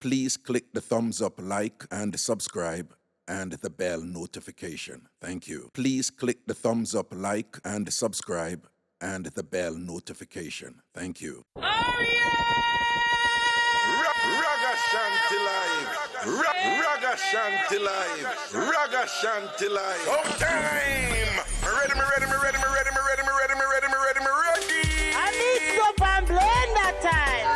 Please click the thumbs up, like, and subscribe, and the bell notification. Thank you. Please click the thumbs up, like, and subscribe, and the bell notification. Thank you. Oh yeah! Ragashanti live. Ragashanti live. Ragashanti live. Oh time. Ready. I need Mixup and Blenda time.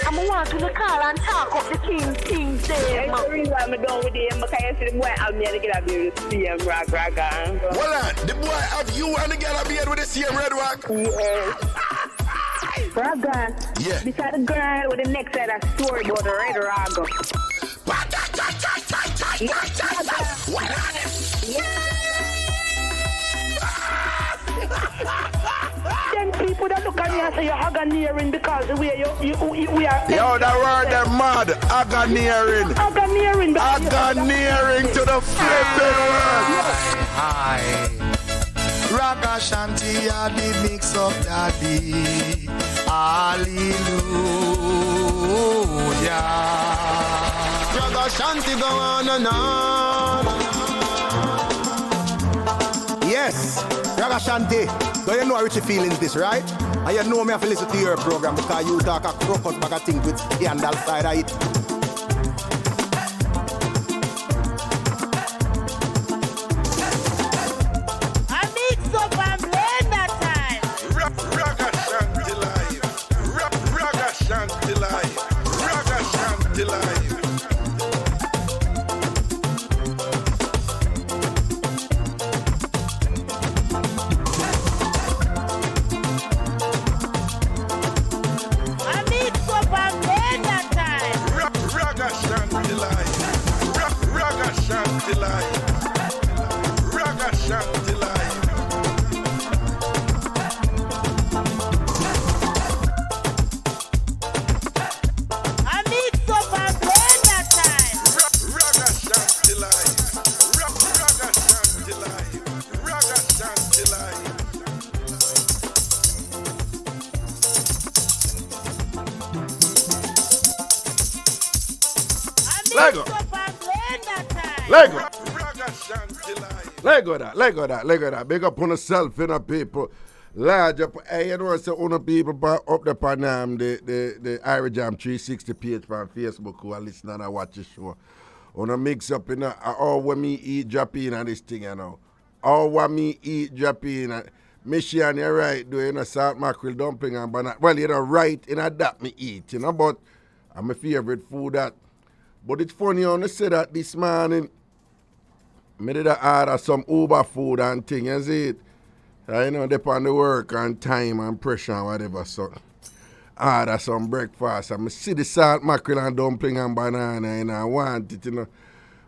I'm want to call and talk of the Kingston. That's the reason I'm done with him, because I see the boy out there to get up here to see him, Raga. Hold on. The boy have you and the girl have beard with the same red rock? Yes. Raga. Yeah. Beside the girl with the next side of story about the red Raga. Then people that look at me and say you're Haganiering because the way we are. Yo, that word them mad. Haganiering. Haganiering to the flipping world. Hi. Ragashanti, I did mix up daddy. Hallelujah. Ragashanti go on and on. Yes, Ragashanti. So you know how Richie feelings this, right? And you know me have to listen to your program because you talk a crocus bag of things with scandal side of it. I Mixup and Blenda time. Ragashanti live. Ragashanti live. Ragashanti live. I Mixup and Blenda time. Ragashanti live. Ragashanti live. Ragashanti live. I Mixup and Blenda time. Ragashanti live. Ragashanti live. Ragashanti live. I Lego. Mixup and Blenda time. Lego. Ragashanti live. Lego that. Big up on yourself, you know, people. Large up, hey, you know, so on people up there on the IrieJam 360 page on Facebook who are listening and watch the show. On a mix up, you know, all when me eat Japan and this thing, you know. All when me eat Japan and Michigan, you're right, do you know, salt mackerel dumpling and banana. Well, you know, right, in that me eat, you know, but I'm my favorite food that. But it's funny, you know, say that this morning, I did order some Uber food and thing, you see it? You know, depend on the work and time and pressure and whatever, so order some breakfast. And I see the salt mackerel and dumpling and banana, and I want it, you know.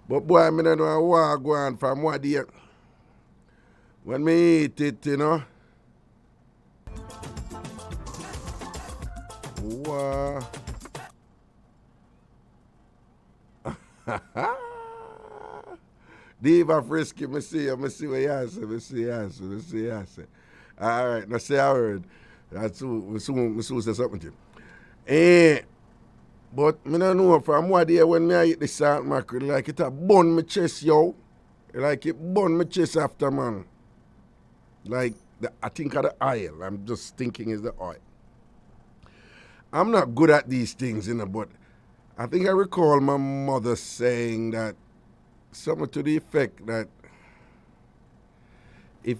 But boy, I don't know what go on from what day. When me eat it, you know. Wow. Diva Frisky, me see what you say. All right, now say a word. That's who say something to you. But me don't know from what day when me I eat the salt mackerel, like it a burn my chest, yo. Like it burn my chest after, man. Like, I think of the oil. I'm just thinking it's the oil. I'm not good at these things, you know, but I think I recall my mother saying that something to the effect that if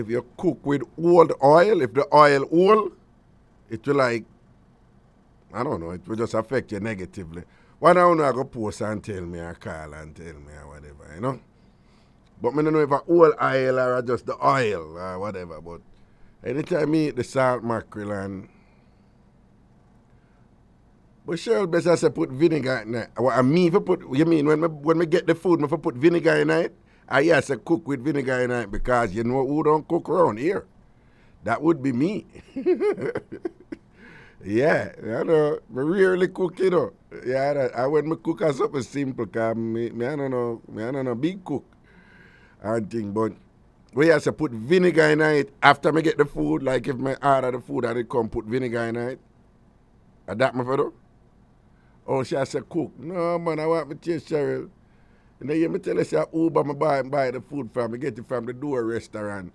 you cook with old oil, if the oil old, it will like, I don't know, it will just affect you negatively. Why don't you go post and tell me or call and tell me or whatever, you know? But I don't know if it's old oil or just the oil or whatever, but anytime I eat the salt mackerel and but sure, best I say put vinegar in it. What I mean, if I put, you mean when me get the food, if I put vinegar in it, I say cook with vinegar in it because you know who don't cook around here. That would be me. Yeah, you know, I rarely cook, you know. Yeah, I when me cook as something simple, cause me I don't know big cook and thing, but we have to put vinegar in it after me get the food, like if me order the food and it come put vinegar in it. That my father? Oh, she said cook. No, man, I want me to Cheryl. And then you me tell her, say, Uber, me buy the food from, me get it from the door restaurant.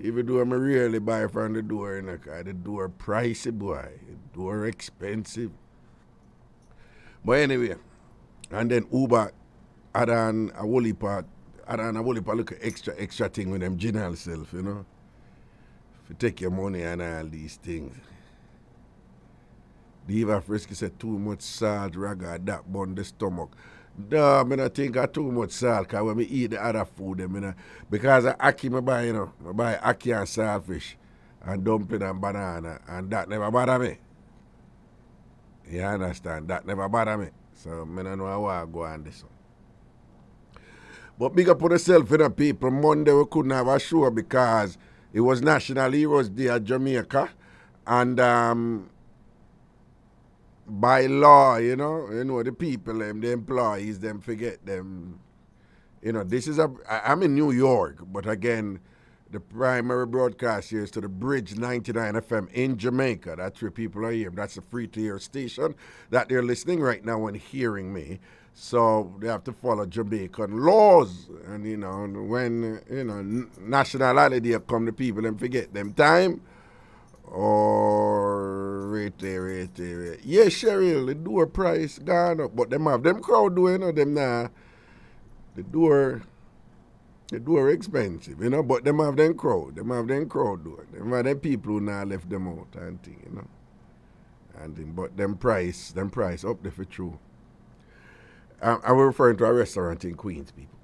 Even though I rarely buy from the door, you know, cause the door pricey, boy. The door expensive. But anyway, and then Uber add on a whole heap of look extra thing with them general self, you know. If you take your money and all these things. The Eva Frisky said too much salt, raga, that bun the stomach. No, I don't think I too much salt, because when I eat the other food, because I ackee, I buy ackee and saltfish and dumpling and banana, and that never bother me. You understand? That never bother me. So I don't know how I go on this one. But big up on yourself, people. Monday we couldn't have a show because it was National Heroes Day at Jamaica. And by law, the people, the employees, them forget them. This is I'm in New York, but again, the primary broadcast here is to the Bridge 99 FM in Jamaica. That's where people are here. That's a free-to-air station that they're listening right now and hearing me. So they have to follow Jamaican laws. And, when, national holiday come, the people, them forget them time. Or right there. Yeah, Cheryl, the door price gone up, but them have them crowd doing, them nah. The door expensive, but them have them crowd. Them have them crowd doing. Them have them people who now left them out and thing, but them price up there for true. I was referring to a restaurant in Queens, people.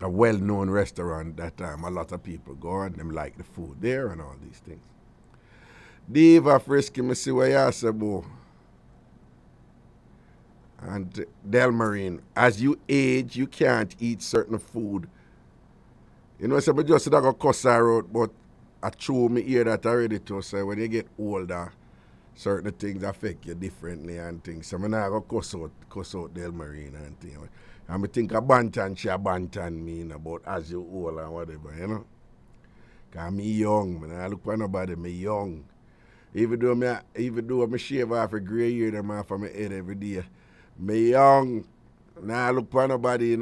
A well-known restaurant that a lot of people go and them like the food there and all these things. Diva Frisky, me see what you say, boy. And Tambourine, as you age, you can't eat certain food. So I just said I got cuss her out, but I true me hear that already too. So when you get older, certain things affect you differently and things. So I'm not going to cuss out Tambourine and things. And I think a bantan, she a bantan me, but as you old and whatever, Because me young, I look for nobody, me young. Even though I shave off a gray hair them off of my head every day. Me young. Now I look for nobody,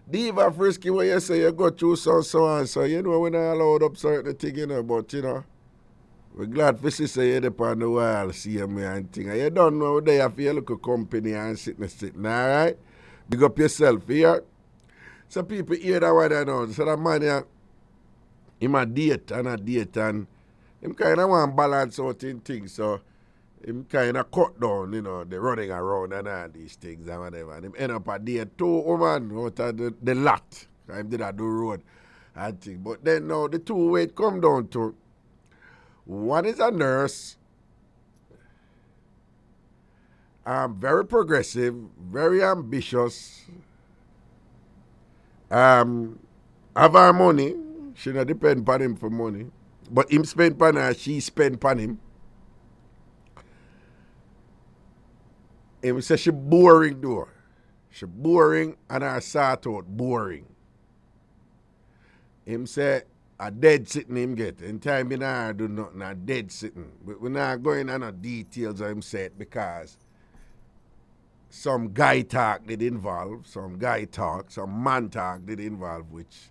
Diva Frisky, when you say you go through so and so, we're not allowed up certain things, but, we're glad for sister you're upon the wall, see me and thing. You don't know there for your local company and sitting, all right? Big up yourself here. So people hear that what I know. So that man here, him a date and him kind of want balance out in things, so him kind of cut down, the running around and all these things and whatever. And him end up a date 2 women out of the lot. Him did a do road and thing. But then now the 2 way it come down to, one is a nurse, very progressive, very ambitious, have her money, she not depend on him for money. But him spend on her, she spend on him. Him say she boring though. She boring and her sort out boring. Him say a dead sitting him get. In time we not do nothing, a dead sitting. But we're not going on the details of him said because some guy talk did involve, some man talk did involve, which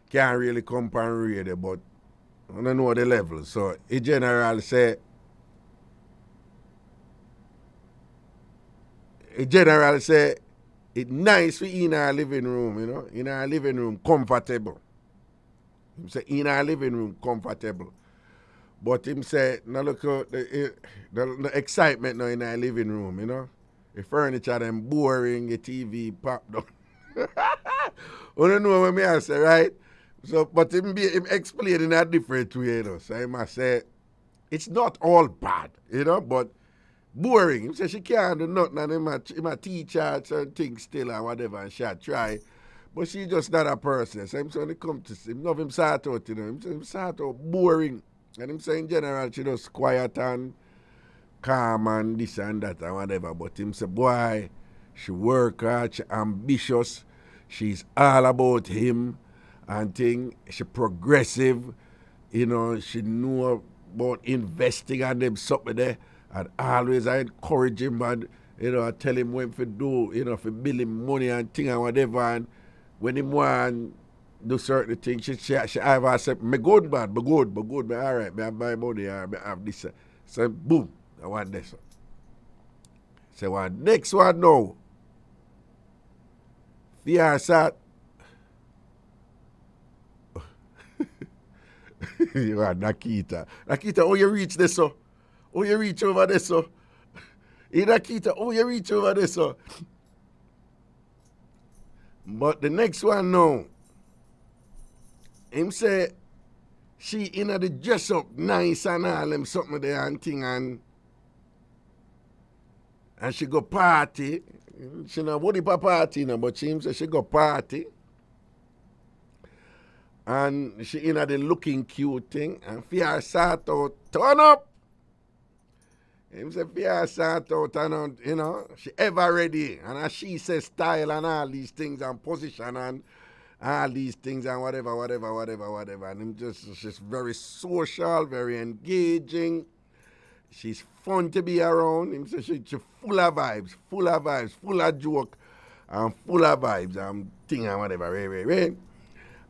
can't really come on radio, but I don't know the level. So in general say it's nice for in our living room, in our living room comfortable. Him say in our living room comfortable. But him say now look at the excitement now in our living room, The furniture them boring, the TV pop down. You don't know what I say, right? So, but him explain in a different way, So he must say, it's not all bad, but boring. He say she can't do nothing and him a teach her certain things still or whatever and she'll try. But she's just not a person. So him say when it comes to him, love him sort out, Him sort out boring. And him say in general she just quiet and calm and this and that and whatever. But him say, boy, she work hard, she ambitious, she's all about him. And thing, she progressive, she know about investing and them something there. And always I encourage him and, I tell him when to do, for bill him money and thing and whatever. And when him want do certain things, she either say, me good, man, me good, me all right, me have my money, or me have this. So, boom, I want this. So, next one now. Fiancé. You are Nakita. Nakita, oh, you reach this, so. Oh, you reach over this, so. Nakita, oh, you reach over this, so. But the next one now. Him say, she in the dress up nice and all them something there and thing and she go party. She not body for party now, but she say she go party. And she in the looking cute thing and fear sort out, turn up. Him say fear sort out and she ever ready. And as she says style and all these things and position and all these things and whatever. And him she's very social, very engaging. She's fun to be around. Him say she full of vibes, full of joke, and full of vibes and thing and whatever. Right.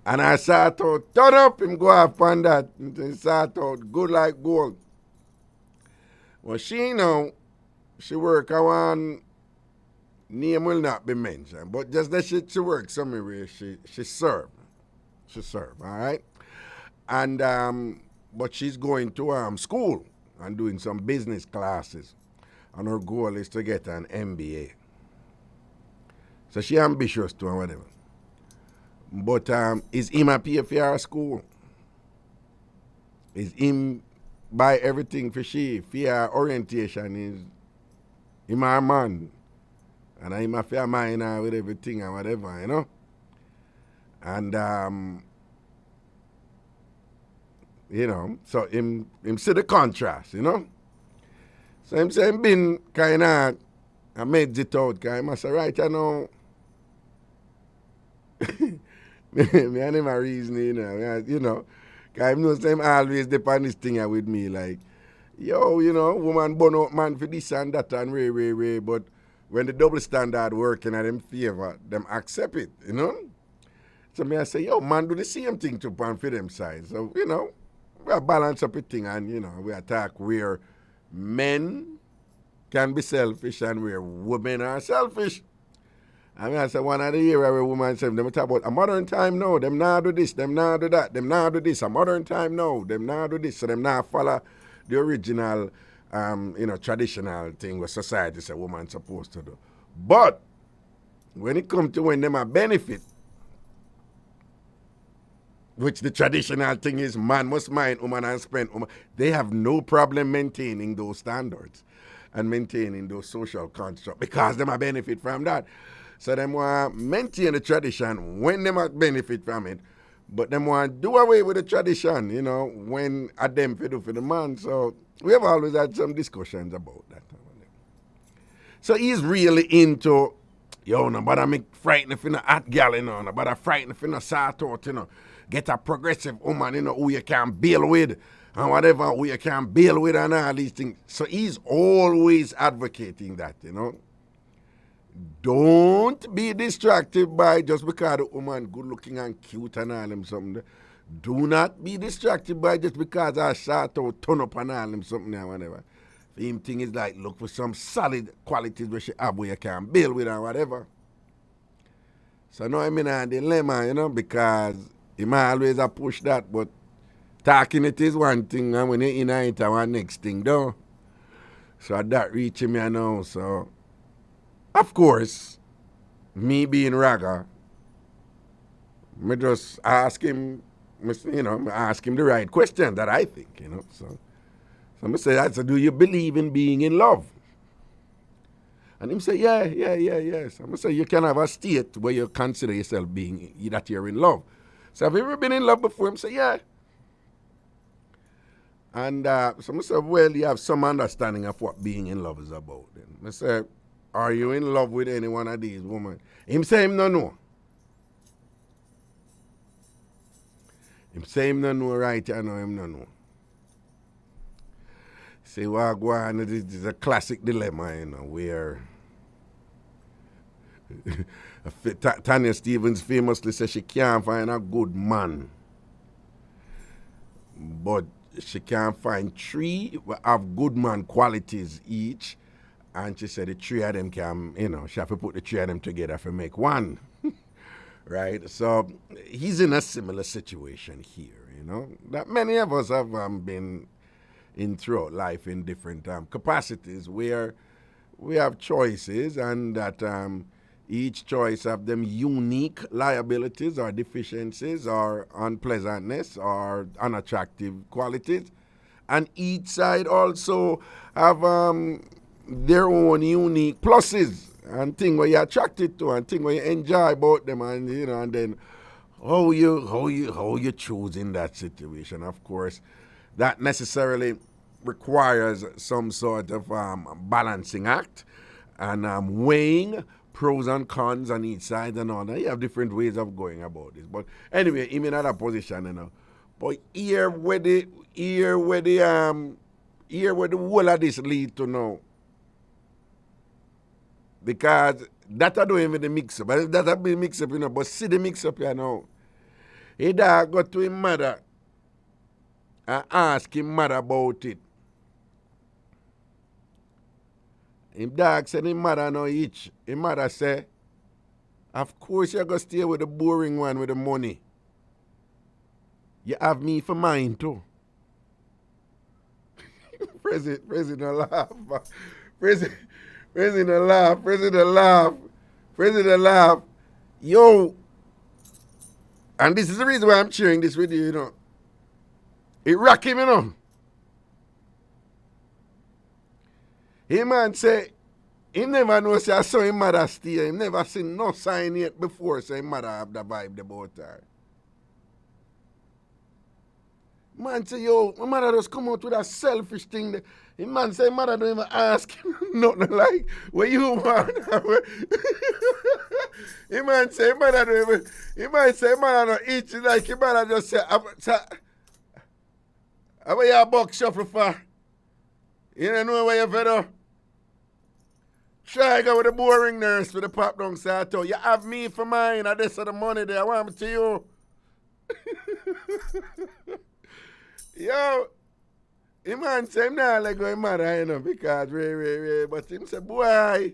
And I sort out, turn up, him go off on that. Him sort out, good like gold. Well, she work around. Name will not be mentioned, but just that she works somewhere. She serve, all right. And but she's going to school and doing some business classes, and her goal is to get an MBA. So she ambitious too and whatever. But is him a pay for her school? Is him buy everything for she? For her orientation is him her man? And I'm a fair mind with everything and whatever, And, so him see the contrast, So him say him been kind of, I made it out, because him say, right, me and him a reason, because him knows him always depend this thing with me, like, woman burn out man for this and that and way, but when the double standard working at them favor, them accept it, So me I say, man do the same thing to pan for them side. So, we balance up a thing and, we attack where men can be selfish and where women are selfish. I mean, I say one of the year where women say, them talk about a modern time now, them now do this, them now do that, them now do this, a modern time now, them now do this, so them now follow the original traditional thing where society say woman's supposed to do. But when it comes to when them a benefit, which the traditional thing is man must mind woman and spend woman, they have no problem maintaining those standards and maintaining those social constructs because them a benefit from that. So them want maintain the tradition when them a benefit from it, but them want do away with the tradition, when a them for do for the man. So we have always had some discussions about that. So he's really into, no, but I'm frightened if you're not hot gal, no, but I'm frightened if you're not sort out, get a progressive woman, who you can build with, and whatever, who you can build with and all these things. So he's always advocating that, Don't be distracted by just because the woman good looking and cute and all them something. Do not be distracted by just because I shot out, turn up and all them something and whatever. For him thing is like look for some solid qualities where she have where you can build with and whatever. So now I'm in a dilemma, because he might always a push that, but talking it is one thing and when you're in it, one next thing though. So that reaching me now, so of course, me being Raga, me just ask him, ask him the right question that I think, So I say, do you believe in being in love? And him say, yeah. So I say, you can have a state where you consider yourself being, that you're in love. So have you ever been in love before? Him say, yeah. And so I say, well, you have some understanding of what being in love is about. Then I say, are you in love with any one of these women? Him say him no know. Him say him no know right, I know him no know. See, Wagwan, this is a classic dilemma, you know, where Tanya Stevens famously says she can't find a good man, but she can't find three of good man qualities each, and she said the three of them can, you know, she have to put the three of them together to make one. Right? So he's in a similar situation here, you know, that many of us have been in throughout life in different capacities where we have choices, and that each choice have them unique liabilities or deficiencies or unpleasantness or unattractive qualities, and each side also have their own unique pluses and things where you're attracted to and things where you enjoy about them, and you know, and then how you choose in that situation. Of course, that necessarily requires some sort of balancing act and weighing pros and cons on each side and all that. You have different ways of going about this. But anyway, I'm in another position, you know. But here where the whole of this lead to now. Because that I don't even the mix up. But that have been mix up, you know. But see the mix up here now. He dad got to his mother and ask him mother about it. Him dog said his mother no itch. His mother say, of course you're going to stay with the boring one with the money. You have me for mine too. President laugh. President laugh. Yo. And this is the reason why I'm sharing this with you, you know. It rock him, you know. He man say, he never know say I saw his mother stay. He never seen no sign yet before say his mother have the vibe about her. Man say, yo, my mother just come out with a selfish thing. The man say, mother don't even ask him nothing like, what you want? He man say, mother don't even, he man say, mother don't eat it like, his mother just say, how about your box shuffle for? You don't know where you're fed up? Try go with the boring nurse with the pop down side. You have me for mine, and this is the money there. I want it to you. Yo, the man say him not like going mad, you know, because but him say, boy,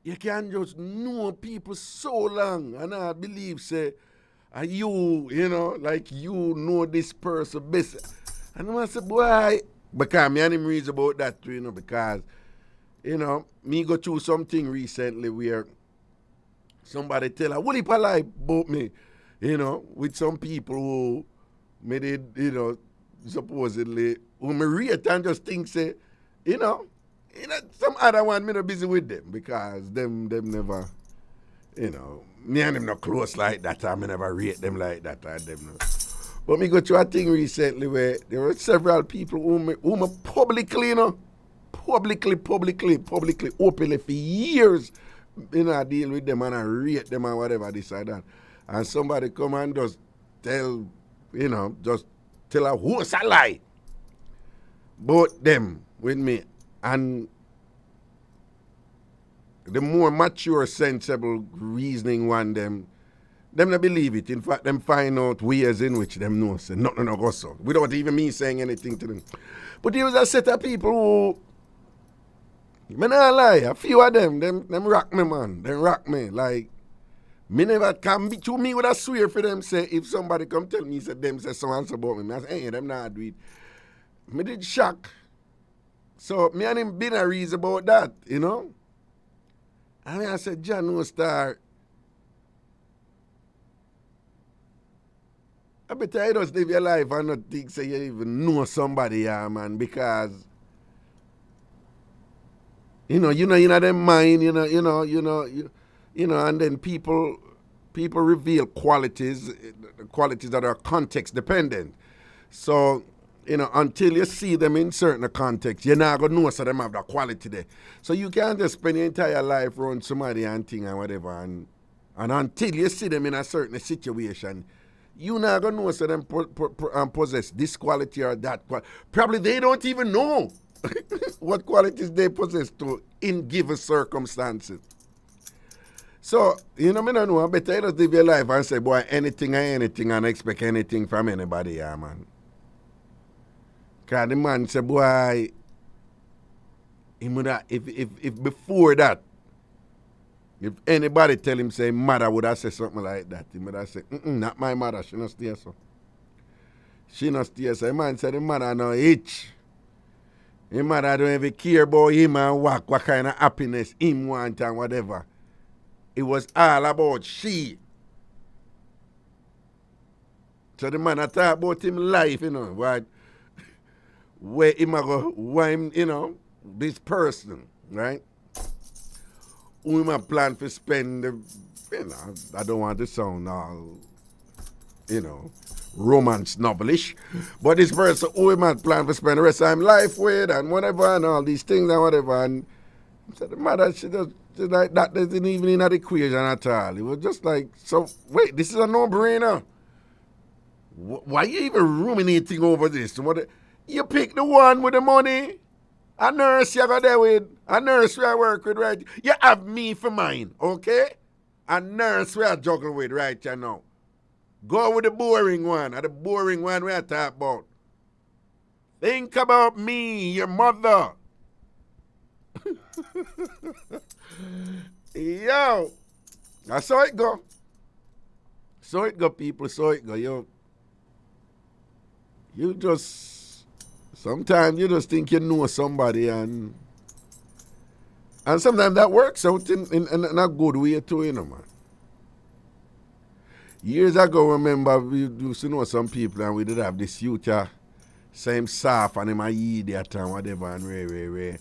you can just know people so long, and I believe, say, and you know, like you know this person best. And the man say, boy, because me and him reads about that too, you know, because, you know, me go through something recently where somebody tell her, what if I lie about me, you know, with some people who made it, you know, supposedly, who me rate and just think, say, you know, some other one me not busy with them because them never, you know, me and them not close like that, I me never rate them like that, and them no. But me go through a thing recently where there were several people who me publicly, you know, publicly, openly for years, you know, I deal with them and I rate them and whatever, this and that. And somebody come and just tell, you know, just tell a who's a lie. Both them with me. And the more mature, sensible, reasoning one, them not believe it. In fact, them find out ways in which them know say nothing no go so. Without even me saying anything to them. But there was a set of people who, me not lie, a few of them rock me, man. Them rock me. Like, me never can be to me with a swear for them say if somebody come tell me say them say so and so about me. I say, hey, them not do it. Me did shock. So me and him been a reason about that, you know? I mean I said, John no star. I bet you just live your life and not think say you even know somebody, yeah, man, because you know, them mind, you know, and then people reveal qualities that are context dependent. So, you know, until you see them in certain contexts, you're not gonna know so them have that quality there. So you can't just spend your entire life around somebody and thing and whatever, and until you see them in a certain situation, You not gonna know so them possess this quality or that quality. Probably they don't even know what qualities they possess to in given circumstances. So, you know, me don't know, better you just live your life and say, boy, anything and anything and expect anything from anybody, yeah, man. Because the man say, boy, he would have, if before that, if anybody tell him, say, mother would have said something like that, he would have said, not my mother, she not stay so. She not stay so. The man said, the mother no itch. The mother don't even care about him and what kind of happiness him want and whatever. It was all about she. So the man I talk about him life, you know, what, where him go, why him, you know, this person, right? Who him plan to spend, you know, I don't want to sound all, you know, romance novelish, but this person who him plan to spend the rest of his life with and whatever and all these things and whatever. And so the mother, she just like that isn't even in the equation at all. It was just like, so wait, this is a no-brainer. Why you even ruminating over this? You pick the one with the money. A nurse you got there with, a nurse we I work with, right? You have me for mine, okay? A nurse we I juggle with right here now. Go with the boring one, or the boring one we I talk about. Think about me, your mother. Yo, that's how it go. So it go, people, so it go. Yo, you just, sometimes you just think you know somebody and sometimes that works out in a good way too, you know, man. Years ago, remember, we used to know some people and we did have this future, same soft and him a idiot and whatever and rare.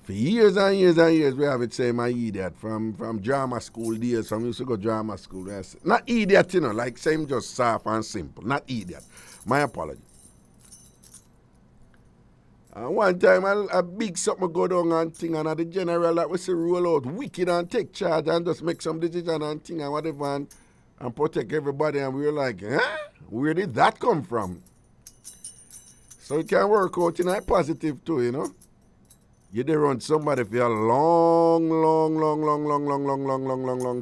For years and years and years, we have it same idiot from drama school days. From used to go drama school. Not idiot, you know, like same just soft and simple. Not idiot. My apology. And one time, a big something go down and thing, and the general that we say roll out wicked and take charge and just make some decision and thing and whatever and protect everybody. And we were like, huh? Where did that come from? So it can work out in a positive too, you know. You did run somebody for a long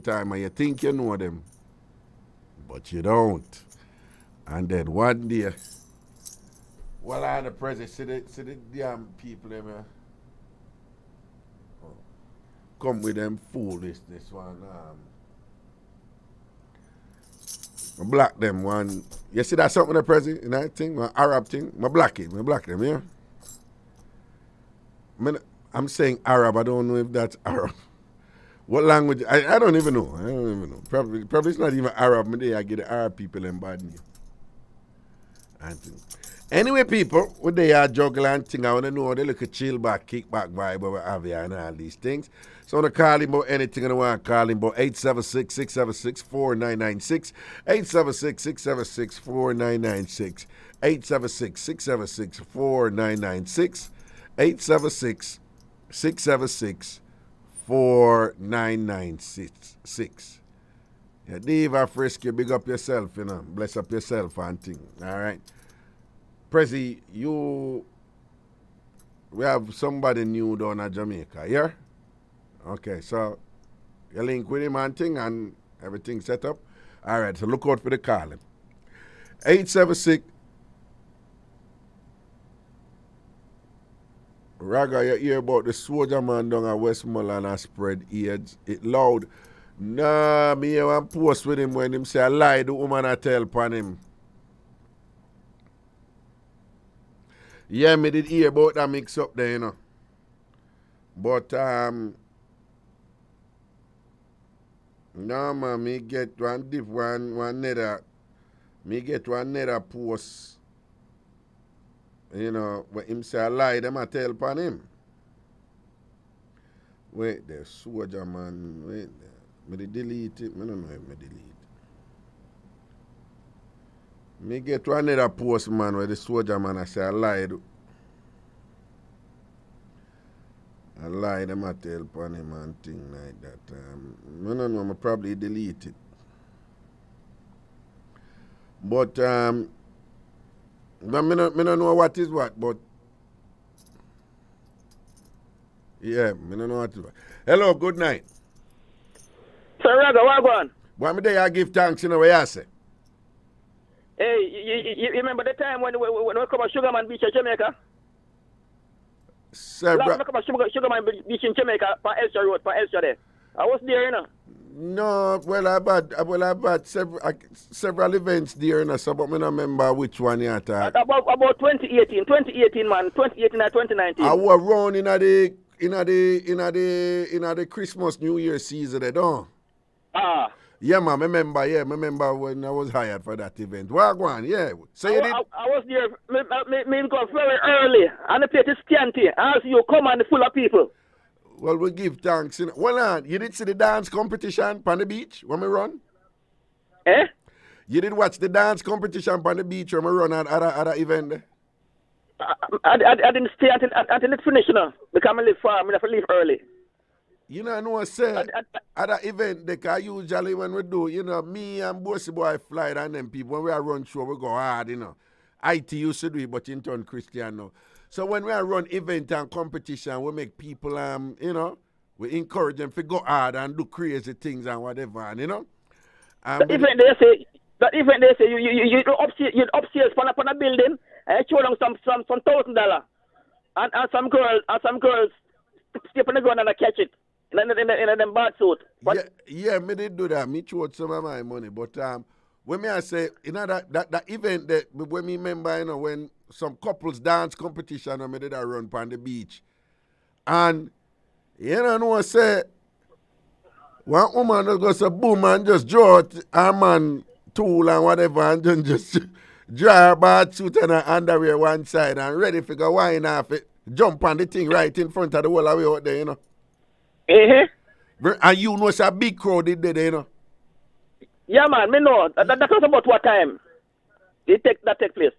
time, and you think you know them, but you don't. And then one day, while I had the president, see the damn people them come with them foolishness one. Black them one. You see that something the president, you know, that thing, one Arab thing, I black them, yeah. I'm saying Arab. I don't know if that's Arab. What language? I don't even know. Probably it's not even Arab. Maybe I get the Arab people in bad name. Anyway, people, what they are juggling thing, I want to know the little chill back, kick back vibe we have here and all these things. So I want to call him about anything I want to call him about 876-676-4996, 876-676-4996, 876-676-4996. 876-676-4996. Yeah, Diva Frisky, big up yourself, you know. Bless up yourself and thing. All right. Prezi, we have somebody new down at Jamaica, yeah? Okay, so you link with him and thing and everything set up. All right, so look out for the calling. 876 Raga, you hear about the soldier man down at Westmoreland and spread AIDS. It loud. Nah, me hear one post with him when him say I lie the woman I tell upon him. Yeah, me did hear about that mix up there, you know. But no man, me get one nether post. You know, when him say I lie, them I tell upon him. Wait there, soldier man, wait there. Me delete it, I don't know if me delete it. Me get one another post, man, where the soldier man I say I lied. I lied, them I tell upon him and thing like that. I don't know, I probably delete it. But me no know what is what, but yeah, me no know what is what. Hello, good night. Sir Raga, what going? Why me there I give thanks, you know what you say? Hey, you remember the time when we come to Sugarman Beach in Jamaica? Several. Last time we come to Sugarman Beach in Jamaica, for Elsha Road, for Elsha there. I was there, you know. No, well, I've had several events there, you know, so, but I don't remember which one you at. About 2018, man, 2018 or 2019. I was around in the Christmas New Year season, they don't. Ah. Yeah, man, I remember when I was hired for that event. Wagwan, yeah. So you did? I was there, me go very early, and the place is scanty. As you come and full of people. Well, we give thanks. You know. Well, you did see the dance competition on the beach when we run? Eh? You did watch the dance competition on the beach when we run at other event? I didn't stay until it finished, you know, because I live far, I have to leave early. You know, I said, at that event, because usually when we do, you know, me and Bossy Boy fly and them people, when we are run show, we go hard, you know. IT used to do it, but in turn Christian now. So when we are run event and competition, we make people, you know, we encourage them to go hard and do crazy things and whatever, and, you know. That event they say you upstairs on a building and you show them some $1,000 and some girls step on the ground and catch it in them bad suit. Yeah, me did do that. Me showed some of my money, but when me I say, you know, that event that when me remember, you know, when some couples dance competition and me did a run on the beach, and you know, I say one woman just goes a boom and just draw her man tool and whatever and then just dry her bad suit and her underwear one side and ready to go wine off it, jump on the thing right in front of the whole way out there, you know. And you know it's a big crowd did there, you know. Yeah, man, me know. That was about what time that take place?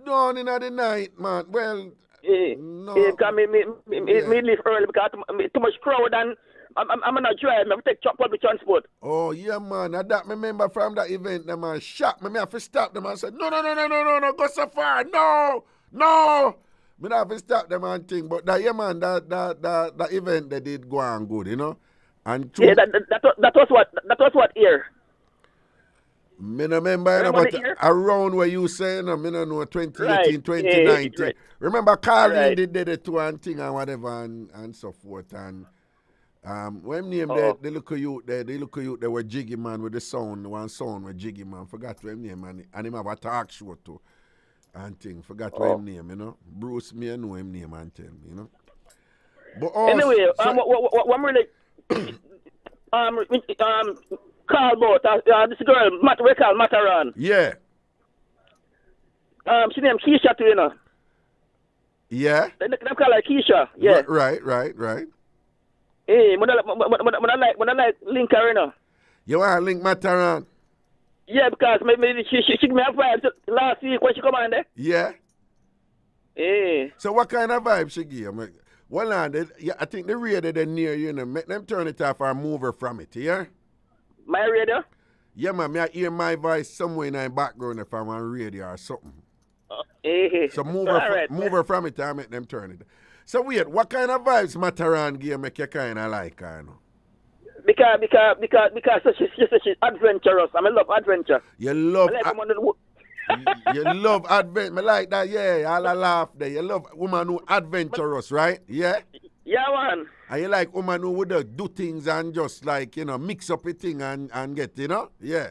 Dawn in the night, man. Well, no. Because me leave early because too much crowd and I'm not drive. I take public transport. Oh, yeah, man. And that me remember from that event, the man shot me. I have to stop them and say, no, go so far. No. Me have to stop them and think. But that, yeah, man, that event, they did go on good, you know. And yeah, that was what year? Me no remember, you know, but around where you say, you know, me no know 2018, right. 2019. Right. Remember Carlin did it to and thing and whatever and so forth. And when name they look at you, they were Jiggy Man with the sound, one sound with Jiggy Man. Forgot what name and him have a talk show too. And thing, forgot what name, you know. Bruce, me I know him name and tell me, you know. But also, anyway, what I'm really call about this girl, we call Mataran. Yeah. She named Keisha too, you know. Yeah. They call her Keisha. Yeah. Right. Hey, when I like link her, you know. You want to link Mataran? Yeah, because maybe she gave me a vibe last week when she come on there. Yeah. Hey. So what kind of vibe she give? Well, I think the radio they near you, know, make them turn it off or move her from it, yeah? My radio? Yeah, man, I hear my voice somewhere in the background if I'm on radio or something. So move her from it and make them turn it. So wait, what kind of vibes Mataran give make you kind of like her, you know? Because she's adventurous. I love adventure. You love you love adventure. I like that, yeah. All I laugh there. You love woman who adventurous, right? Yeah? Yeah, man. And you like woman who would do things and just like, you know, mix up a thing and get, you know? Yeah.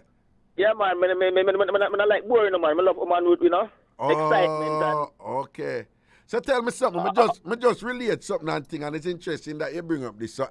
Yeah, man. I like boring, man. I love woman with, you know, excitement. Okay. So tell me something. I just relate something and thing, and it's interesting that you bring up this. So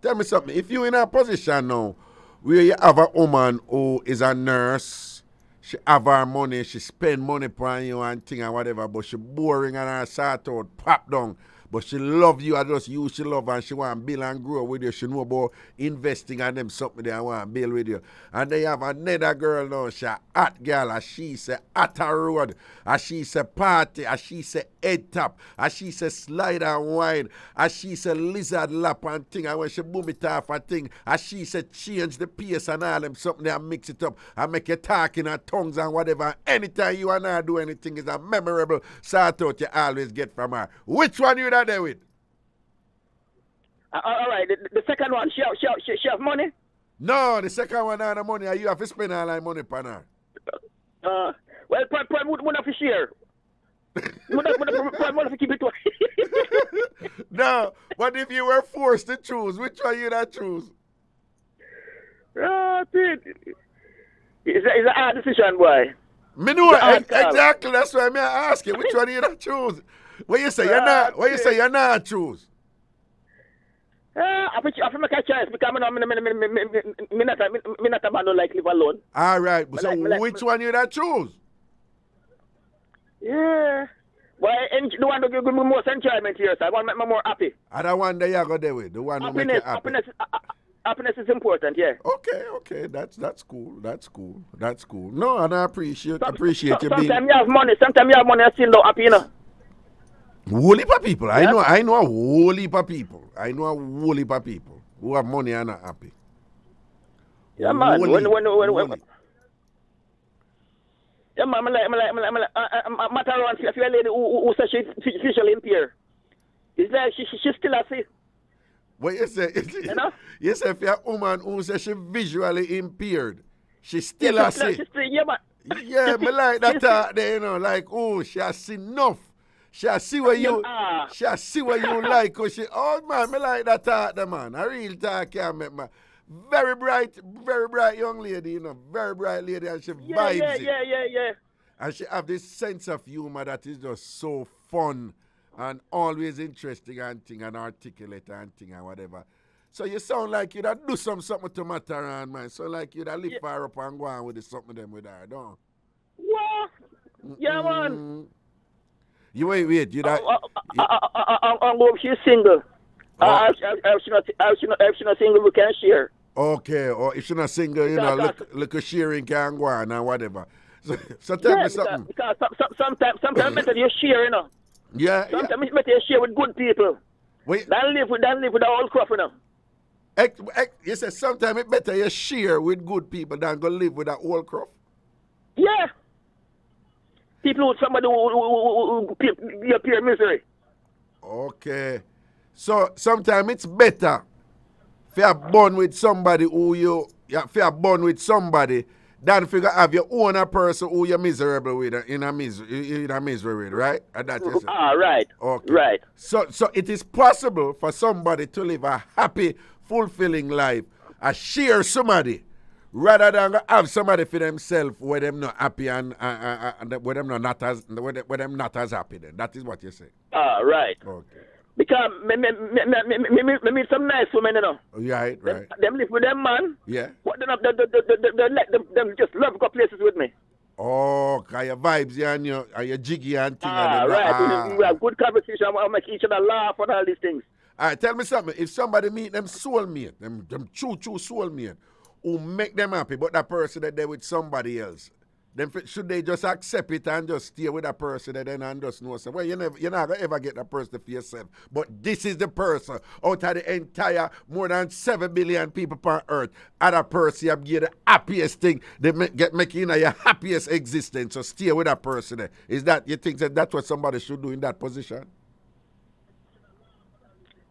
tell me something. If you're in a position now where you have a woman who is a nurse, she have her money, she spend money on you and thing and whatever, but she boring and her sort out, pop down. but she love you and just you she love and she want to build and grow with you. She know about investing and them something they want to build with you. And they have another girl now, she a hot girl, and she say hot a road, and she say party, and she say head tap, and she say slide and wine, and she say lizard lap and thing, and when she boom it off and thing, and she say change the pace and all them something and mix it up and make you talk in her tongues and whatever. Anytime you and I do anything is a memorable sort out you always get from her. Which one you there with? All right, the second one, she have money? No, the second one not the money. You have to spend all that money on her. Well, probably would have to share. Would have to keep it to No, but if you were forced to choose, which one you not choose? It's a hard decision, boy. Me know exactly. That's why I ask you. Which one you not choose? What you say? You're not choose. I make a choice because I'm not a man who like live alone. All right. So which one you not choose? Yeah. Well, the one that give me most enjoyment here, so I want to make me more happy. And the one that you go there with, the one who make you happy. Happiness is important, yeah. Okay. That's cool. No, and I appreciate you being. Sometimes you have money, I still not happy, you know. Whole heap of people. I know a whole heap of people. Who have money and are happy. Yeah, man. Yeah, man, I matter around if you're a lady who says she's visually impaired. It's like she's still a see. What you say? You know? You say if you're a woman who says she's visually impaired, she still a see. Yeah, man. Yeah, me like that talk there, you know, like, oh, she has seen enough. She see what you like. Oh man, me like that talk there, man. A real talk can make my very bright young lady, you know, very bright lady, and she vibes it. Yeah. And she have this sense of humor that is just so fun and always interesting and thing and articulate and thing and whatever. So you sound like you'd do something to matter around, man. So like you'd lift her up and go on with something them with her, don't? What? Yeah, man. You wait. You that? She's single. If she's not single, we can share. Okay, or if she's not single, you know, look a sharing can go on and whatever. So tell me something. Because sometimes it's better you share, you know. Yeah. Sometimes it's better you share with good people. Wait. Than live with the old crop, you know. You say sometimes it's better you share with good people than go live with that old crop. Yeah. People with somebody who appear misery. Okay. So sometimes it's better if you're born with somebody than if you have your own person who you're miserable with in a misery with, right? And that is right. Okay. Right. So it is possible for somebody to live a happy, fulfilling life, share somebody, rather than have somebody for themselves where them not happy and where them not as happy. Then that is what you say. Right. Okay. Because me meet some nice women, you know. Right. Them live with them, man. Yeah. What they let them just love go places with me. Oh, cause your vibes and your jiggy and thing. Right. We have good conversation. We make each other laugh and all these things. All right, tell me something. If somebody meet them soulmate, them true soulmate, who make them happy, but that person that they're with somebody else, then should they just accept it and just stay with that person and just know, so, well, you're not going to ever get that person for yourself. But this is the person out of the entire more than 7 billion people on earth. Other person you give the happiest thing, they make you your happiest existence. So stay with that person. Is that, you think that's what somebody should do in that position?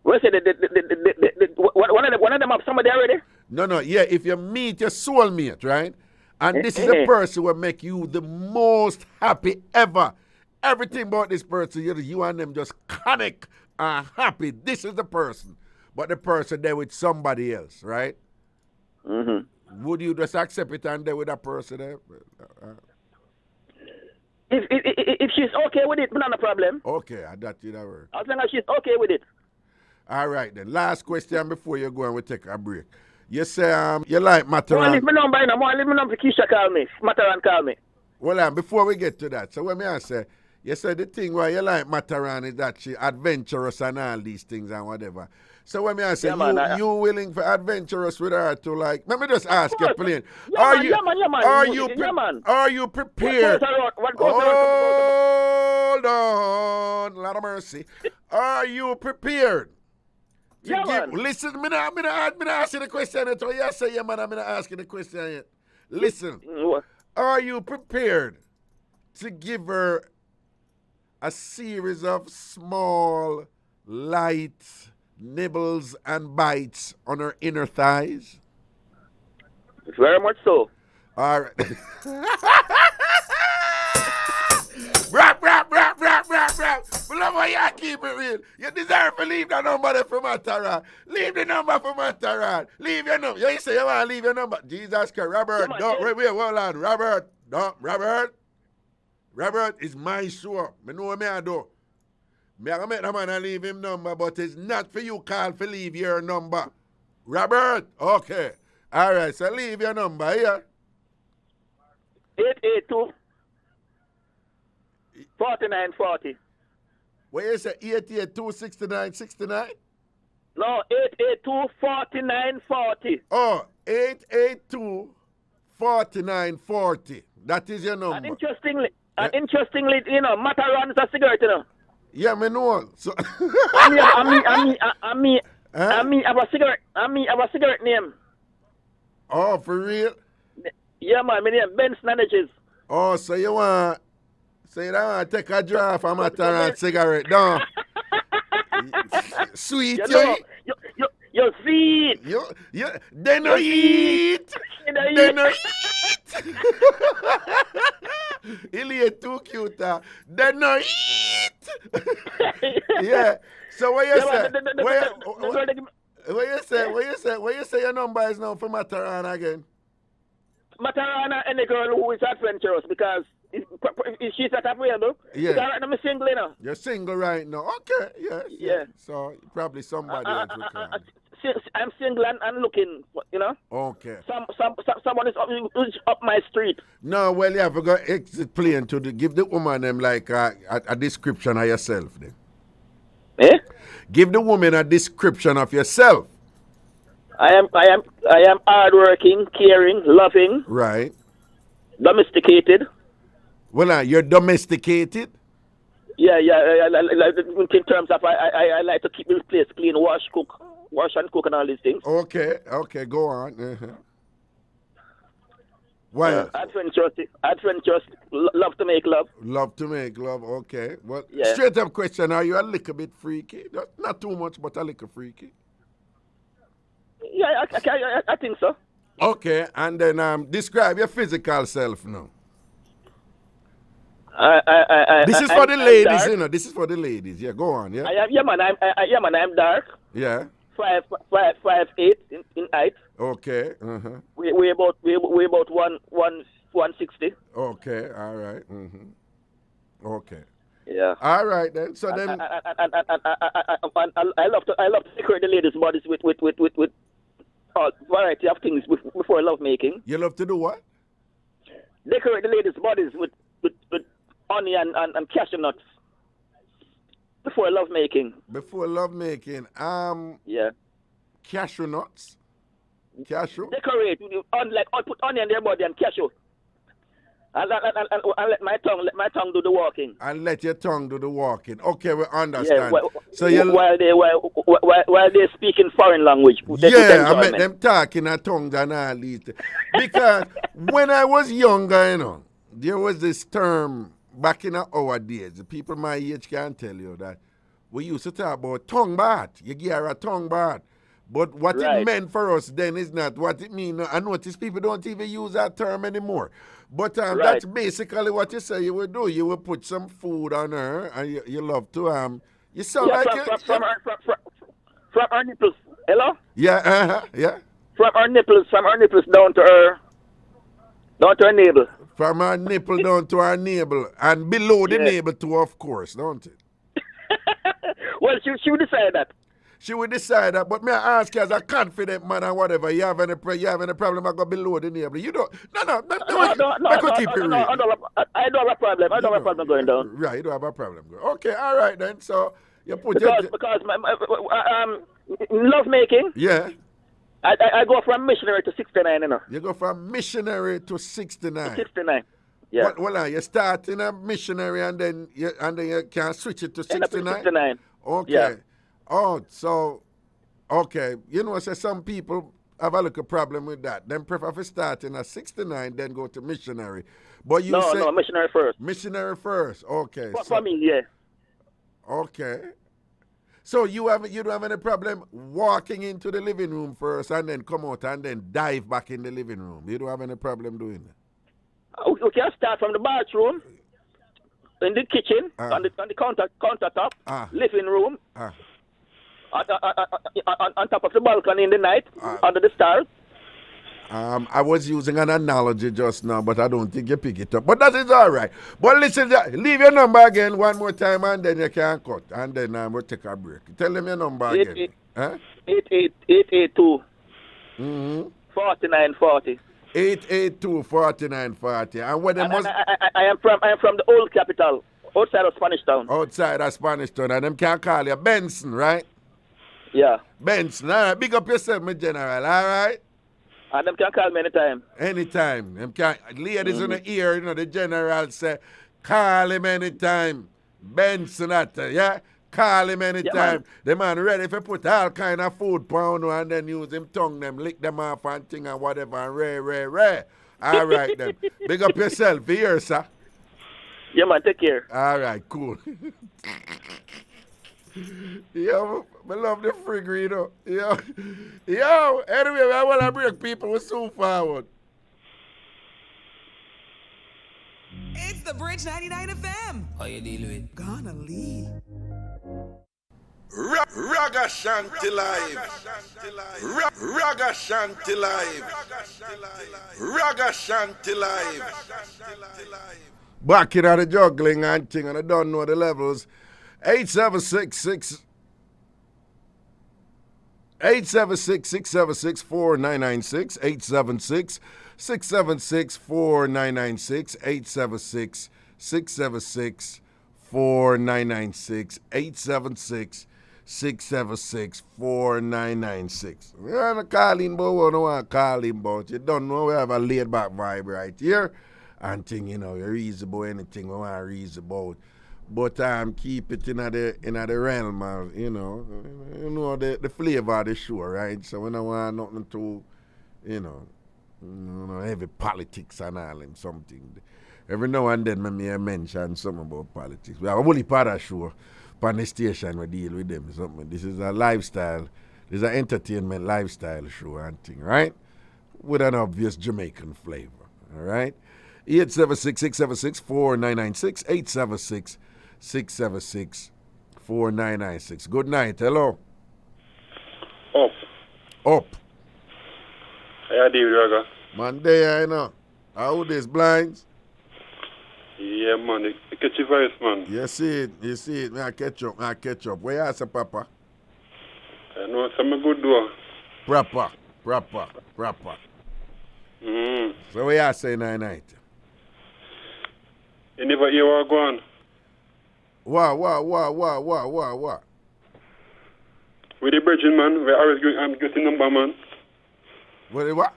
Well, say one of them have somebody already? No, yeah, if you meet your soulmate, right? And this is the person who will make you the most happy ever. Everything about this person, you and them just connect and happy. This is the person. But the person there with somebody else, right? Mm-hmm. Would you just accept it and there with that person there? If she's okay with it, not a problem. Okay, I got you that word. As long as she's okay with it. All right, then. Last question before you go and we take a break. You say you like Mataran. I leave my number, leave my number for Keisha call me. Mataran call me. Well, before we get to that, so when I say You said the thing why you like Mataran is that she adventurous and all these things and whatever. So when me I say you willing for adventurous with her to like, let me just ask you plain. Are you prepared? Hold on, lot of mercy. Are you prepared? Listen, me not ask you the question yet. You say, yeah, man, I'm not asking the question yet. Listen, are you prepared to give her a series of small, light nibbles and bites on her inner thighs? Very much so. All right. Rap. We love how you keep it real. You deserve to leave the number there for Mataran. Leave the number for Mataran. Leave your number. You say you want to leave your number. Jesus Christ. Robert, wait, hold on. Robert, it's my show. I know what I do. I can make the man leave him number, but it's not for you, Carl, to leave your number. Robert, okay. All right, so leave your number here. 882-4940. What you say, 882-6969? No, 882-4940. Oh, 882-4940. That is your number. And interestingly, you know, Mataran is a cigarette, you know. Yeah, me know. So I have a cigarette name. Oh, for real? Yeah, man, my name Benson Energies. Oh, so you don't want to take a draw from a Mataran cigarette, no? Sweet, you're sweet. They no eat. They no eat. Ilya too cute. They no eat. Yeah. So what you say? What you say your number is now for Mataran again? Mataran and the girl who is adventurous because if she's not available, yeah. Because I'm single, you know. You're single right now. Okay, yes. Yeah. So probably somebody else will come. I'm single and looking, you know. Okay. Someone is up my street. No, well, you have to go explain to give the woman them like a description of yourself then. Eh? Give the woman a description of yourself. I am hardworking, caring, loving. Right. Domesticated. Well, you're domesticated. Yeah. In terms of I like to keep this place clean, wash and cook and all these things. Okay, go on. Uh-huh. Well, adventurous, love to make love. Love to make love, okay. Well, yeah. Straight up question, are you a little bit freaky? Not too much, but a little freaky. Yeah, I think so. Okay, and then describe your physical self now. This is for the ladies, you know. This is for the ladies. Yeah, go on. Yeah. I'm dark. Yeah. 5'8" in height. Okay. Uh-huh. We about 160. Okay. All right. Mm-hmm. Okay. Yeah. All right then. So then. I love to decorate the ladies' bodies with all variety of things before love making. You love to do what? Decorate the ladies' bodies with onion and cashew nuts before love making. Before love making, yeah. Cashew nuts. Cashew. Decorate put onion in their body and cashew. And let my tongue do the walking. And let your tongue do the walking. Okay, we understand. Yeah, while they speak in foreign language. I met them talking a tongue and all these. Because when I was younger, you know, there was this term back in our days. The people my age can tell you that we used to talk about tongue bath. You give her a tongue bath. But what it meant for us then is not what it means. I notice people don't even use that term anymore. But that's basically what you say you would do. You would put some food on her, and you love to you sound from her nipples. Hello? Yeah, yeah. From her nipples down to her navel. From her nipple down to her navel, and below the navel too, of course, don't it? Well, she would decide that. she will decide that. But may I ask you as a confident man or whatever, you have any problem I go below the neighbor? You don't. No. I don't have a problem. I don't have a problem going down. Right, you don't have a problem. Okay, all right then. So you put because love making. Yeah. I go from missionary to 69, you know. You go from missionary to 69. 69. Yeah. Well, you start in a missionary and then you can switch it to 69. 69. Okay. Yeah. Oh, so okay. You know, so some people have a little problem with that. Them prefer to start in a 69, then go to missionary. But you say missionary first. Missionary first. Okay. For me, yeah. Okay. So you don't have any problem walking into the living room first and then come out and then dive back in the living room. You don't have any problem doing that. We can start from the bathroom, in the kitchen, on the countertop, living room, on top of the balcony in the night, under the stars. I was using an analogy just now, but I don't think you pick it up. But that is all right. But listen, leave your number again one more time, and then you can cut. And then we'll take a break. Tell them your number again. 882 4940. 882-4940. And where them I am from the old capital, outside of Spanish Town. Outside of Spanish Town. And them can call you Benson, right? Yeah. Benson. All right. Big up yourself, my general. All right? And them can call me anytime. Anytime. Them can, ladies in the ear, the general say, call him anytime. Benson at yeah? Call him anytime. Yeah, the man ready to put all kind of food pound and then use him tongue them, lick them off and thing and whatever and ray. All right then. Big up yourself here, sir. Yeah, man, take care. All right, cool. Yo, I love the friggery, Yo, anyway, I want to break people with soon forward. It's the Bridge 99 FM. How you deal with? Gonna leave. Ragashanti live. Ragashanti live. Ragashanti live. Back in the juggling and thing, and I don't know the levels. 876-676-4996, 876-676-4996, 876-676-4996, 876-676-4996. We want to call in, but we don't want to call in, but you don't know we have a laid back vibe right here. And thing, you're easy about anything we want to reason about. But keep it in the realm of, the flavor of the show, right? So we don't want nothing to, heavy politics and all and something. Every now and then I mention something about politics. We have a whole part of show on the station we deal with them. Something. This is a lifestyle, this is an entertainment lifestyle show and thing, right? With an obvious Jamaican flavor, all right? 876-676-4996, 876-676-4996. Good night. Hello. Up. How you doing, Raga? Monday, I know. How this blinds? Yeah, man. You catch your voice, man. You see it. I catch up. Where you say, Papa? I know some good door. Proper. So where you say night? You never hear what go on? What? With the bridging, man, I'm getting number, man. What?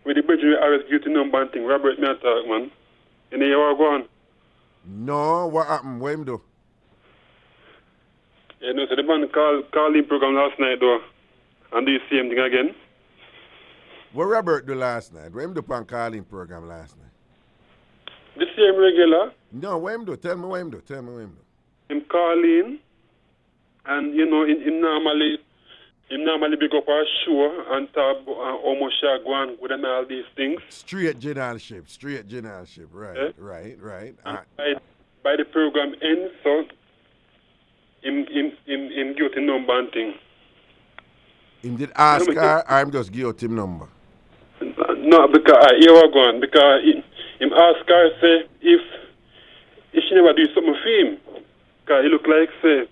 With the bridging, I was getting number and thing. Robert me attack, man. You know what go on? No, what happened? What him do? You know, so the man called in program last night, though, and do the same thing again. What Robert do last night? What him do on calling program last night? The same regular. No, what him do? Tell me what him do. Him call in, and him normally big up our show and talk how much I go on with and all these things. Straight generalship, right. By the program end, so him get him number and thing. Him did ask her, or him just give him number? No, because here we going. Because him ask her, say, if she never do something for him. Because he look like, say,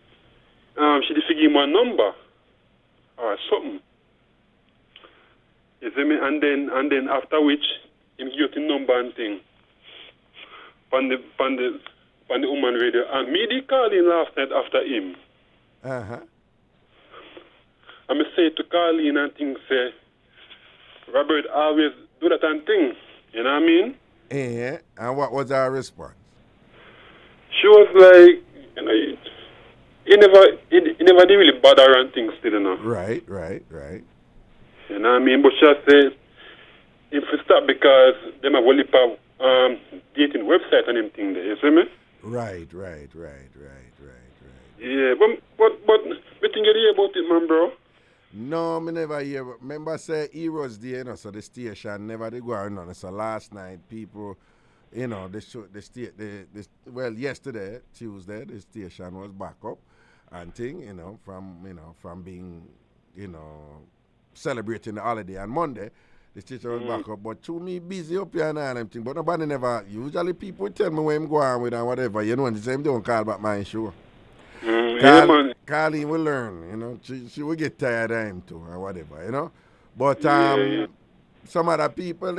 she did give him a number or something. You see me? And then after which him give the number and thing. On the woman radio. And me did call in last night after him. Uh-huh. And I say to Carlene and things, say, Robert always do that and thing. You know what I mean? Yeah. And what was our response? She was like, you know, he never did really bother and things still, you know. Right. You know what I mean? But she said, if we stop because them have only dating website and everything there, you see me? Right. Yeah, but we think you hear about it, man, bro. No, me never hear. Remember, say Heroes Day, you know, so the station never did go on. So last night, people, you know, yesterday, Tuesday, the station was back up and thing, you know, from being, you know, celebrating the holiday on Monday. The station was back up, but to me, busy up here and all them thing. But nobody never, usually people tell me where I'm going with and whatever, you know, and the same don't call back my show. Carlene will learn, you know. She will get tired of him too, or whatever, you know. But some other people,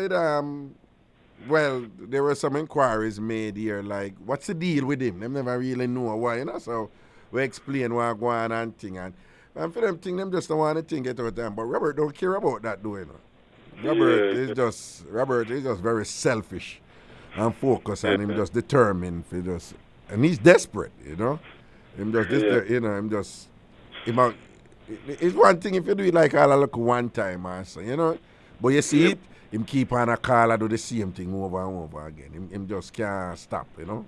well, there were some inquiries made here, like, what's the deal with him? They never really know why, you know. So we explain what's going on and thing. And for them thing, them just don't want to think it all the time. But Robert don't care about that, do you know? Robert is just very selfish and focused, and him just determined for just, and he's desperate, you know. It's one thing if you do it like all look one time, so, you know. But you see it, him keep on a call and do the same thing over and over again. Him just can't stop, you know.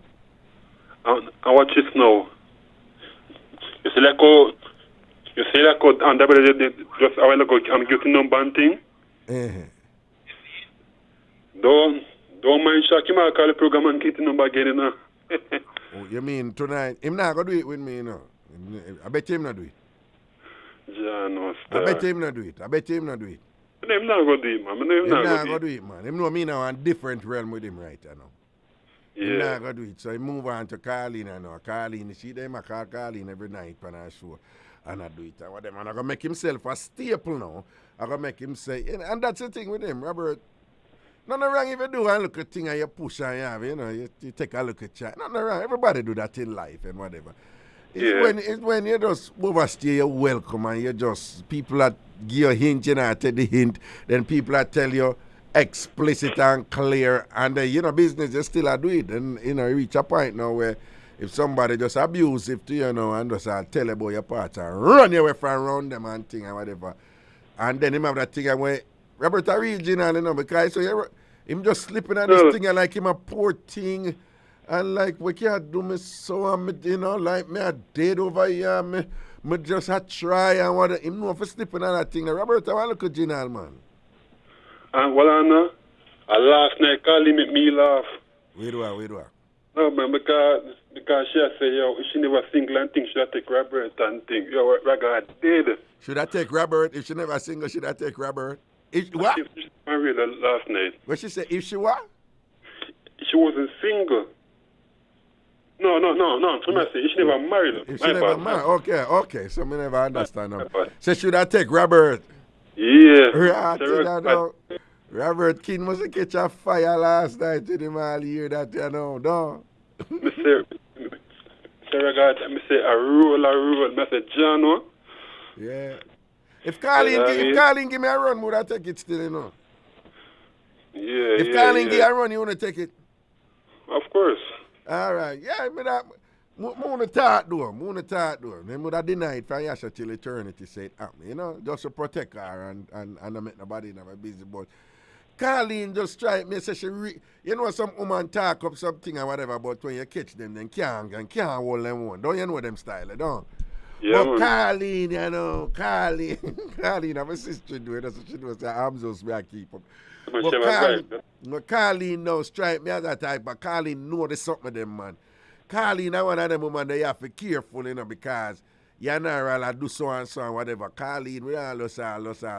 I watch this now. You see like and just a while ago I'm getting number and thing. Don't mind Shaki, I'll call the program and get the number again, you know. Oh, you mean tonight? Him not gonna do it with me, you know. I bet him not do it. Yeah, no, I bet him not do it. Him not gonna do it, man. Him not gonna do it, man. Him know me now on different realm with him right now. Yeah. Him not gonna do it. So he move on to Carlene now. Carlene, see them I call Carlene every night when I show. And I do it. And I'm gonna make himself a staple now. I'm gonna make him say, and that's the thing with him, Robert. Nothing wrong if you do a look at thing and you push and you have, you know, you take a look at chat. Nothing wrong. Everybody do that in life and whatever. It's when you just overstay your welcome and you just, people that give you a hint, you know, take the hint, then people that tell you explicit and clear, and you know, business, you still do it. And, you know, you reach a point now where if somebody just abusive to you know and just tell about your part and run you away from around them and thing and whatever. And then him have that thing where Robert original, you know, because so him just slipping on this thing and like him a poor thing and like we can't do me so you know, like me a dead over here, me just a try and what him know for slipping on that thing. Robert, I want to look at original, man. Well, I know. Last night Carly make me laugh. We do it. No, man, because she say, yo, she never single and think should I take Robert and think, yo, Raga dead. Should I take Robert? If she never single, should I take Robert? What? She married last night. What she said? If she what? She wasn't single. No. Somebody say she never married. If she never married, okay. So me never understand. So should I take Robert? Yeah. Robert King must catch a fire last night to him all year that you know, no. Mr. Regard, I say a rule, I say John. Yeah. If Carlene give me a run, would I take it still, you know? Yeah. If Carlene give a run, you want to take it? Of course. All right. Yeah, but I want to talk to him. They would have denied from Yasha till eternity say it happen, you know, just to protect her and not make nobody never busy. But Carlene just try me say you know some woman talk up something or whatever, but when you catch them, then can't hold them one. Don't you know them style, don't? Yeah, but Carlene, you know, Carlene, have a sister do it. That's what she does. I'm just me I keep up. But Carlene now strike me as a type, but Carlene know there's something with them, man. Carlene, I one of them women that you have to be careful, you know, because you're not really do so and whatever. Carlene, we all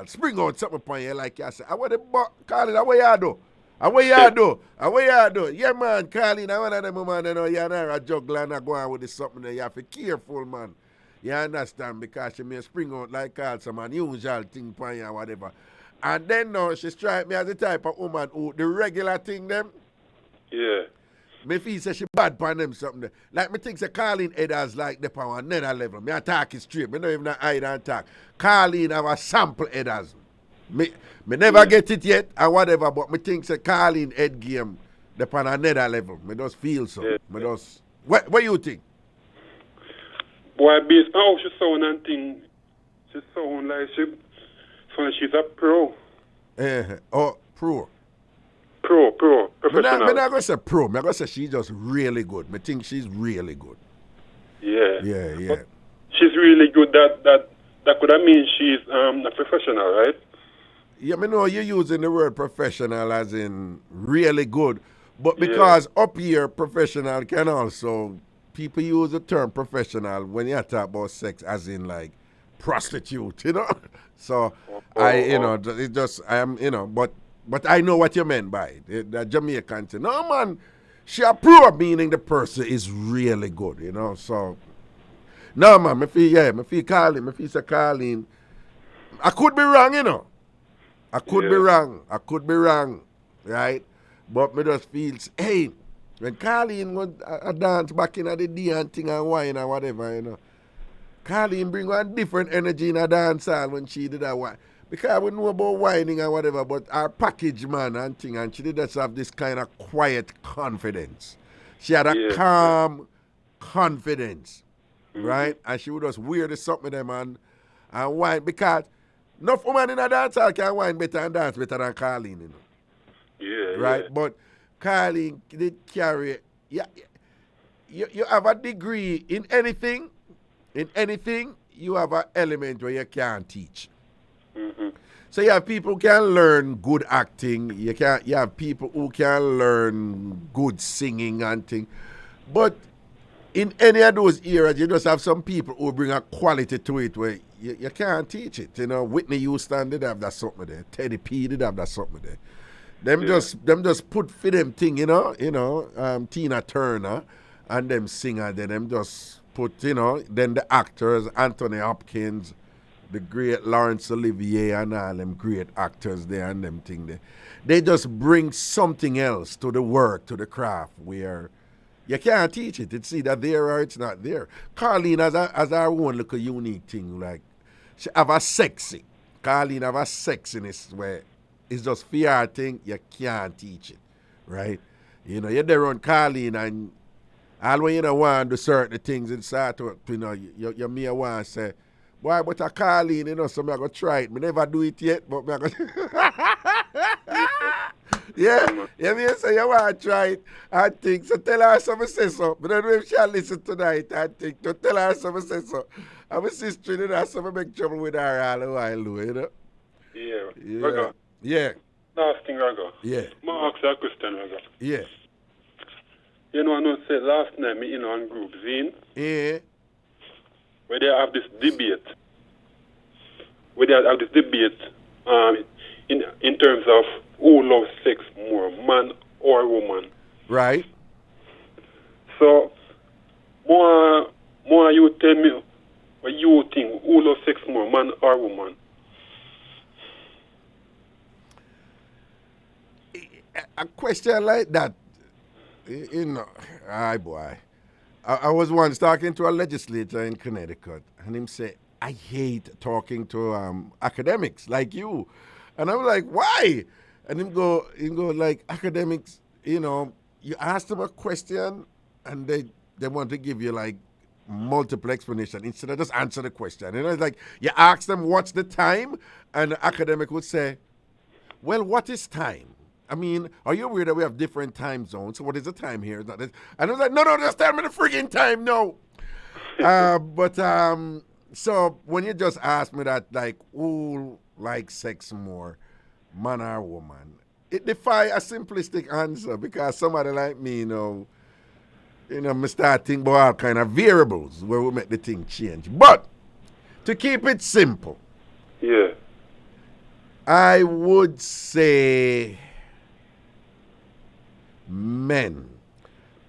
spring out something upon you like you say. Carlene, what you do? What you do? Yeah, man, Carlene, I one of them women that you're not a juggler and go on with this something that you have to be careful, man. You understand? Because she may spring out like all some unusual thing for you or whatever. And then now she strike me as the type of woman who the regular thing them. Yeah. Me feel say she bad pan them something there. Like me think say Carleen Edders like the power another level. Me attack is straight. Me don't even hide and talk. Carleen have a sample Edders. Me never get it yet or whatever, but me think say Carleen head game the pan another level. Me just feel so. Yeah. Me just what you think? Boy, based on how she sound and thing, she sound like she's a pro. Oh, pro. Professional. I'm not going to say pro. I'm going to say she's just really good. I think she's really good. Yeah. Yeah. But she's really good. That could have mean she's a professional, right? Yeah, I know you're using the word professional as in really good. But because up here, professional can also, people use the term professional when you talk about sex as in like prostitute, you know? So, it just, I am, but I know what you meant by it. The Jamaican say, no man, she a pro, meaning the person is really good, you know? So, no man, me feel say Carleen. I could be wrong, you know? I could be wrong, right? But me just feels, hey, when Carleen would dance back in the day and thing and wine and whatever, you know, Carleen bring one different energy in a dance hall when she did that wine. Because we know about whining and whatever, but our package man and thing, and she did just have this kind of quiet confidence. She had a calm confidence, right? And she would just wear the something with them and wine. Because enough women in a dance hall can wine better and dance better than Carleen, you know. Yeah. Right? But Carleen did carry, you have a degree in anything. In anything, you have an element where you can't teach. Mm-hmm. So you have people who can learn good acting. You have people who can learn good singing and things. But in any of those areas, you just have some people who bring a quality to it where you can't teach it. You know, Whitney Houston did have that something there. Teddy P did have that something there. Them just put for them thing, Tina Turner and them singer, them just put, then the actors, Anthony Hopkins, the great Laurence Olivier and all them great actors there and them thing there. They just bring something else to the work, to the craft where you can't teach it. It's either there or it's not there. Carleen has her own little unique thing, like she have a sexy. Carleen have a sexiness where it's just fear thing, you can't teach it, right? You're there on Carleen and all when you don't want to do certain things inside to you may want to say, boy, but I Carleen, so I'm going to try it. I never do it yet, but I'm going to... Yeah, you mean say you want to try it and think. So tell her something say so. But I don't know if she'll listen tonight and think. So tell her something say so. I'm a sister, you know, so I make trouble with her all the while, you know? Yeah. Raga. Yeah. Last thing, Raga. Yeah. I ask you a question, Raga. Yeah. I know say last night, on group Zine. Yeah. Where they have this debate. In terms of who loves sex more, man or woman. Right. So, more you tell me what you think, who loves sex more, man or woman? A question like that, aye boy. I was once talking to a legislator in Connecticut, and him say, I hate talking to academics like you. And I'm like, why? And him go like, academics, you ask them a question, and they want to give you like multiple explanation instead of just answer the question. It's like, you ask them what's the time, and the academic would say, well, what is time? I mean, are you aware that we have different time zones? So what is the time here? And I was like, no, just tell me the friggin' time, no. So when you just ask me that, like, who likes sex more, man or woman, it defies a simplistic answer because somebody like me, me start thinking about all kind of variables where we make the thing change. But to keep it simple, yeah, I would say men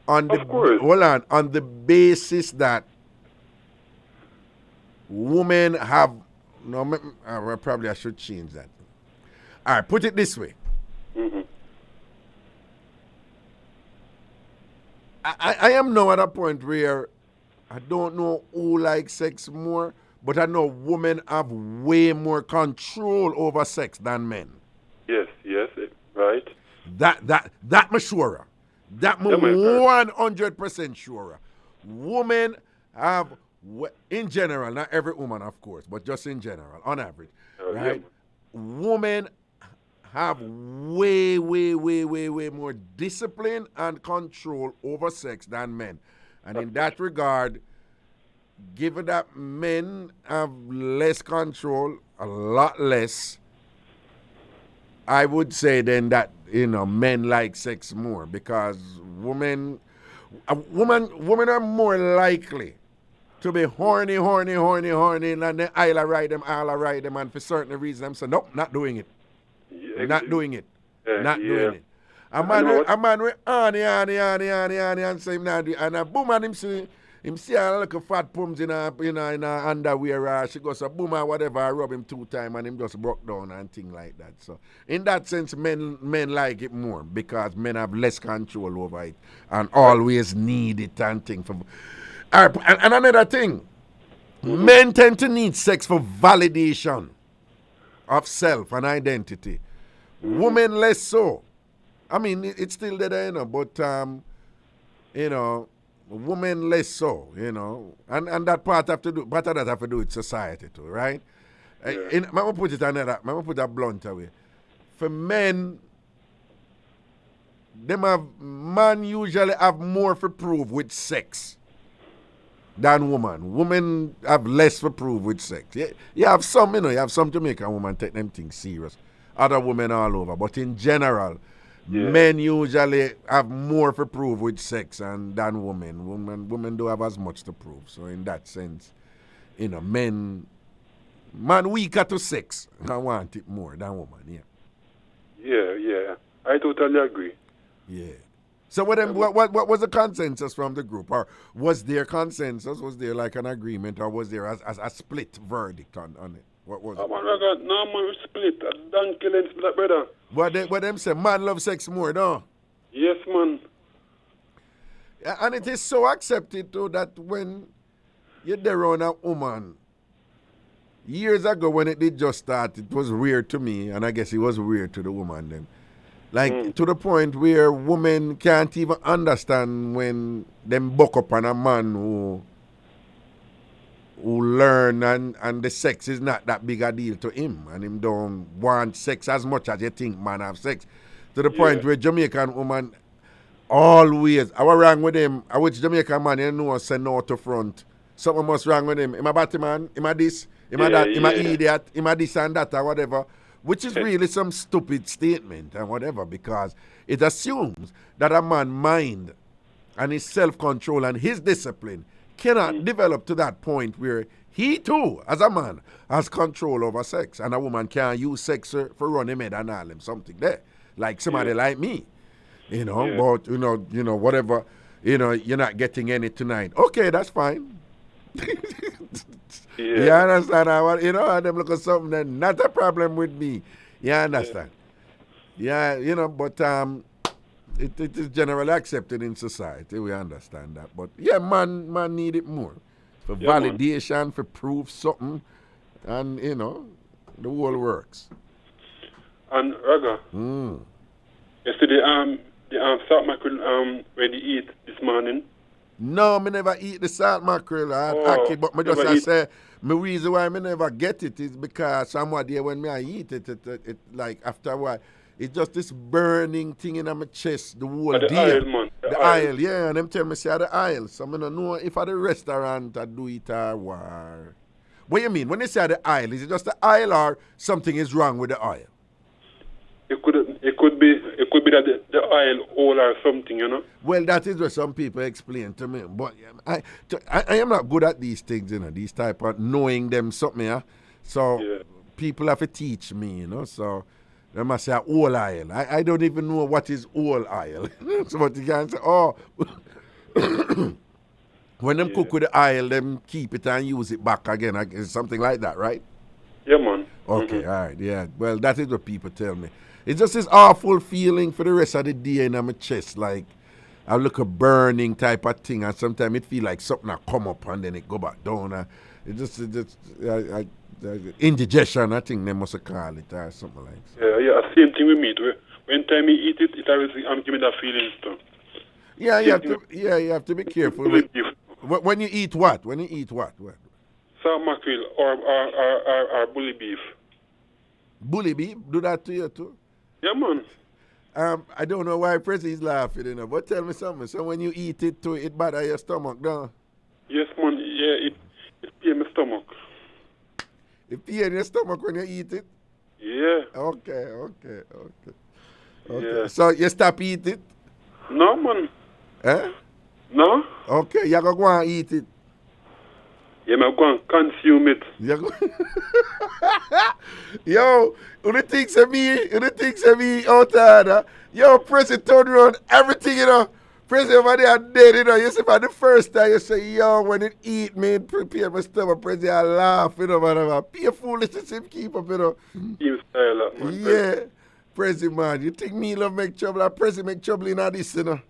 on the basis that women have no. Probably I should change that. All right, put it this way. Mm-hmm. I am now at a point where I don't know who likes sex more, but I know women have way more control over sex than men. Yes, right. That me sure. That me 100% sure. Women have, in general, not every woman of course, but just in general, on average, right? Yeah. Women have way more discipline and control over sex than men. And in that regard, given that men have less control, a lot less, I would say then that, men like sex more because women are more likely to be horny, and then I'll ride them, and for certain reasons, so nope, not doing it. Not doing it. Doing it. A man with honey, and say him not do it. And a boom, and him see a little fat pums in a underwear, she goes a boom or whatever, I rub him 2 times and him just broke down and thing like that. So in that sense, men like it more because men have less control over it and always need it and thing. And another thing, men tend to need sex for validation of self and identity. Women less so. I mean, it's still there, but women less so, and that part have to do with society too, right? Yeah. I'm gonna put it that blunt away. For men, man usually have more for prove with sex than woman. Women have less for prove with sex. You have some, you have some Jamaican women take them things serious. Other women all over, but in general, men usually have more to prove with sex than women. Women don't have as much to prove. So in that sense, man weaker to sex. I want it more than woman. Yeah. I totally agree. Yeah. So what was the consensus from the group, or was there consensus? Was there like an agreement, or was there a split verdict on it? What was it? Man, split. Don't kill him, brother. What them say? Man love sex more, no? Yes, man. And it is so accepted too that when you're there on a woman, years ago when it did just start, it was weird to me, and I guess it was weird to the woman then. Like to the point where women can't even understand when them buck up on a man who learn and the sex is not that big a deal to him, and him don't want sex as much as you think man have sex. To the point where Jamaican woman always, I was wrong with him. I wish Jamaican man, say no to front. Something must wrong with him. Him a batty man, him a this, him a that, him a idiot, him a this and that or whatever. Which is really some stupid statement and whatever, because it assumes that a man's mind and his self-control and his discipline cannot develop to that point where he too, as a man, has control over sex, and a woman can't use sex for run him head and all him something there, like somebody like me, But whatever, you're not getting any tonight. Okay, that's fine. You understand? And them look at something that not a problem with me. You understand? But it is generally accepted in society. We understand that. But man need it more for validation, man. For proof something, and the whole works. And Raga, yesterday the salt mackerel ready eat this morning. No, me never eat the salt mackerel. But me just say, my reason why me never get it is because somewhat there when I eat it, like after a while, it's just this burning thing in my chest the whole day. Aisle, man. The aisle, yeah. And them tell me say the aisle. So I don't know if at the restaurant I do it or what. What you mean? When you say the aisle, is it just the aisle or something is wrong with the aisle? It could be that the aisle hole or something, Well, that is what some people explain to me. But I am not good at these things, these type of knowing them something, yeah. So people have to teach me, So they must say whole aisle. I don't even know what is whole aisle. So what you can say, When them cook with the oil, them keep it and use it back again. It's something like that, right? Yeah, man. Okay, all right, yeah. Well, that is what people tell me. It's just this awful feeling for the rest of the day in my chest, like I look a burning type of thing, and sometimes it feel like something that come up and then it go back down. Indigestion, I think they must call it or something like that. Yeah, same thing with meat. When time you eat it, it always give me that feeling too. Yeah, you have to be careful. When you eat what? When you eat what? Sour mackerel or bully beef. Bully beef? Do that to you too? Yeah, man. I don't know why Prezi is laughing, but tell me something. So when you eat it too, it bother your stomach, don't? Yes, man. Yeah, it pain my stomach. It pain your stomach when you eat it? Yeah. Okay. Yeah. So you stop eat it? No, man. Eh? No? Okay, you go and eat it. Yeah, I'm going to consume it. Yo, who the things of me out there? Yo, President turn around everything, President over there dead, You see, for the first time, you say, yo, when it eat me, it prepare my stomach, President, I laugh, whatever. Be a foolish to see him keep up, Keep style up, man. Yeah. President, man, you think me love make trouble? President make trouble in this, Yeah.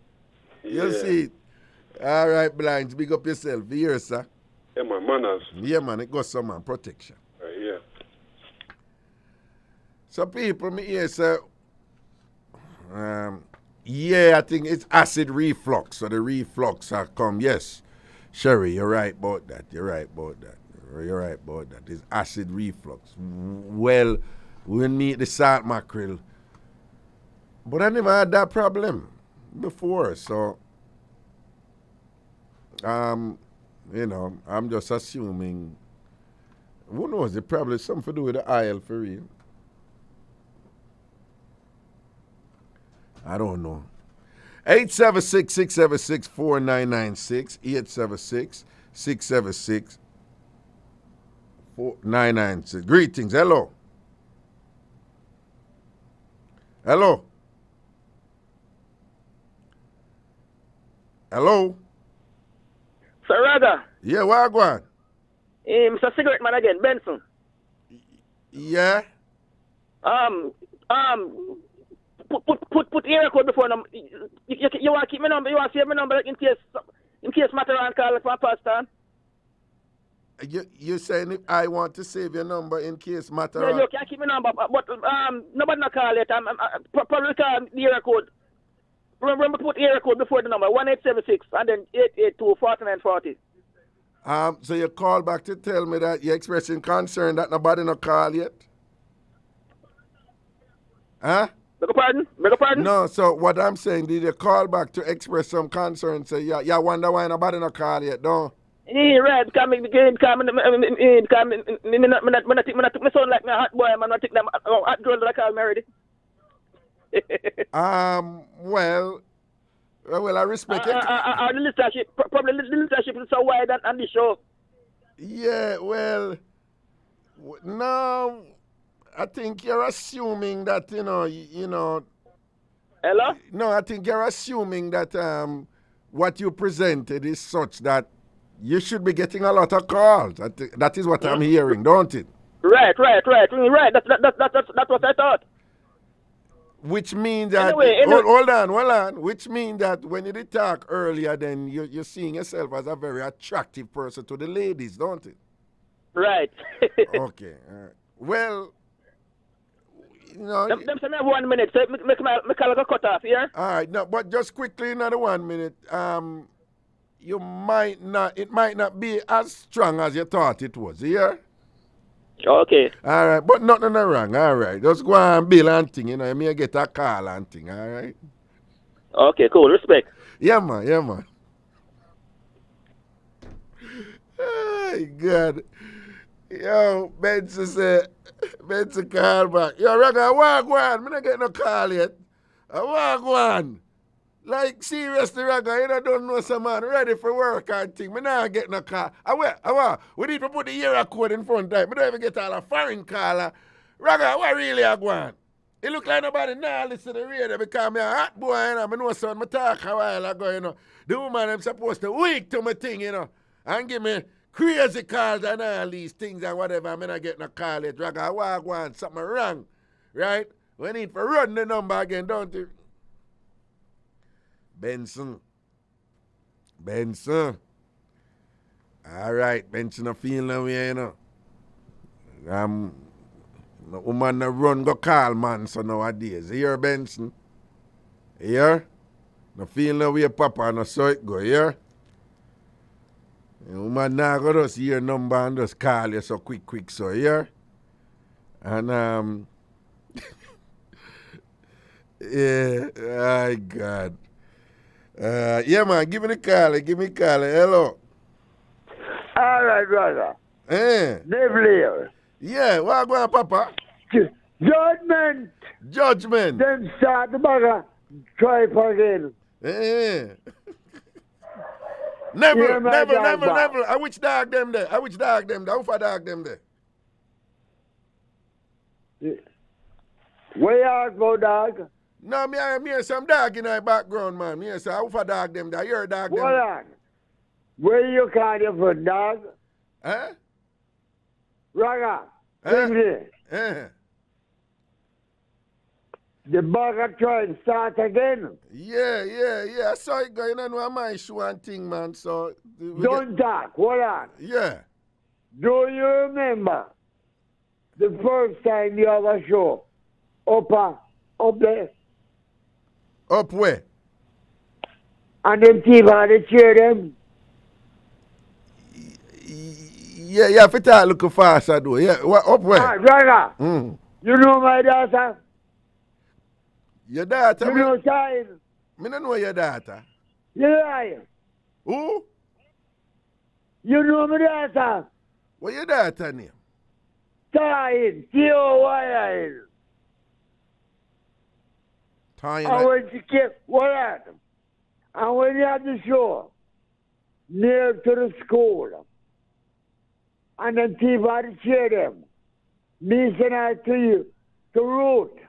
You see it? All right, Blinds, big up yourself. Here, sir. Yeah, man, manners. Yeah, man, it goes some, man, protection. Yeah. So people, me here say, I think it's acid reflux. So the reflux are come. Yes, Sherry, you're right about that. It's acid reflux. Well, when me eat the salt mackerel, but I never had that problem before. So, I'm just assuming. Who knows? It probably something to do with the oil for real. I don't know. 876-676-4996. 876-676-4996. Greetings. Hello. Hello. Hello. Sir Raga. Yeah, Wagwan. Mr. Cigarette Man again, Benson. Yeah. Put area code before them. You want to keep my number? You want to save my number in case Mataran call from Pakistan? You saying if I want to save your number in case Mataran? Yeah, you can keep my number, but nobody not call it. Probably call the area code. Remember to put area code before the number 1876 and then 882-4940. So you call back to tell me that you're expressing concern that nobody no call yet? Huh? Beg your pardon? No, so what I'm saying, did you call back to express some concern? Say, you wonder why nobody no call yet, don't? Yeah, right. Because I took my son like me a hot boy, man. I take them hot girl that I call me already. Well, I respect it. The listenership, probably the listenership is so wide on the show. Yeah, well, no, I think you're assuming that, you know. Hello? No, I think you're assuming that what you presented is such that you should be getting a lot of calls. That is what I'm hearing, don't it? Right. That's what I thought. Which means that, anyway. Hold on. Which means that when you did talk earlier, then you're seeing yourself as a very attractive person to the ladies, don't it? Right. Okay. All right. Well, Them say me have 1 minute, so make my call go cut off, yeah? All right. No, but just quickly, another 1 minute. It might not be as strong as you thought it was, yeah? Okay. All right, but nothing wrong. All right, just go and bill and thing, you may get a call and thing, all right? Okay, cool. Respect. Yeah, man. Oh, God. Yo, Benson call back. Yo, Raga, walk one. Me not get no call yet. Walk one. Like, seriously, Raga, you don't know some man ready for work and thing. Me not get no call. We need to put the area code in front of it. Me don't even get all a foreign caller. Raga, what really I want? It look like nobody now listen to the radio because I'm a hot boy, you know. I know something I talk a while ago, you know. The woman I'm supposed to weak to my thing, you know, and give me crazy calls and all these things and whatever. I'm not getting a call it. Raga, I want something wrong, right? We need to run the number again, don't you? Benson. All right, Benson, I feel no way, you know. The woman no run go call man so nowadays. You hear, Benson? You hear? No feel no way, Papa, no so it go, you hear? The woman now go just hear number and just call you so quick, so you hear? And, yeah, my God. Yeah, man, give me a call. Hello. All right, brother. Neville. Yeah, what going on, Papa? Judgment. Then start the bugger. Try again. Never. I which dog them there? How far dog them there? Where you go, dog? No, me hear some dog in my background, man. Me say, how far dog them there? You're dog them. Hold on. Where you call your for dog? Huh? Raga. Kingsley. The bugger try and start again. Yeah. I saw it going on with my show and thing, man. So don't talk. Hold on. Yeah. Do you remember the first time you have a show? Up there. Up where? And them people had to cheer them. Yeah, you have to talk a little faster, though. Yeah, up where? Raga. You know my daughter? Your daughter? You know Shine? Me don't know your daughter. You lying. Who? You know my daughter? What your daughter name? Shine. T-O-Y-N. And when she came, what happened? And when you had the show, near to the school, and then people had to cheer them, me send out to you, to Root,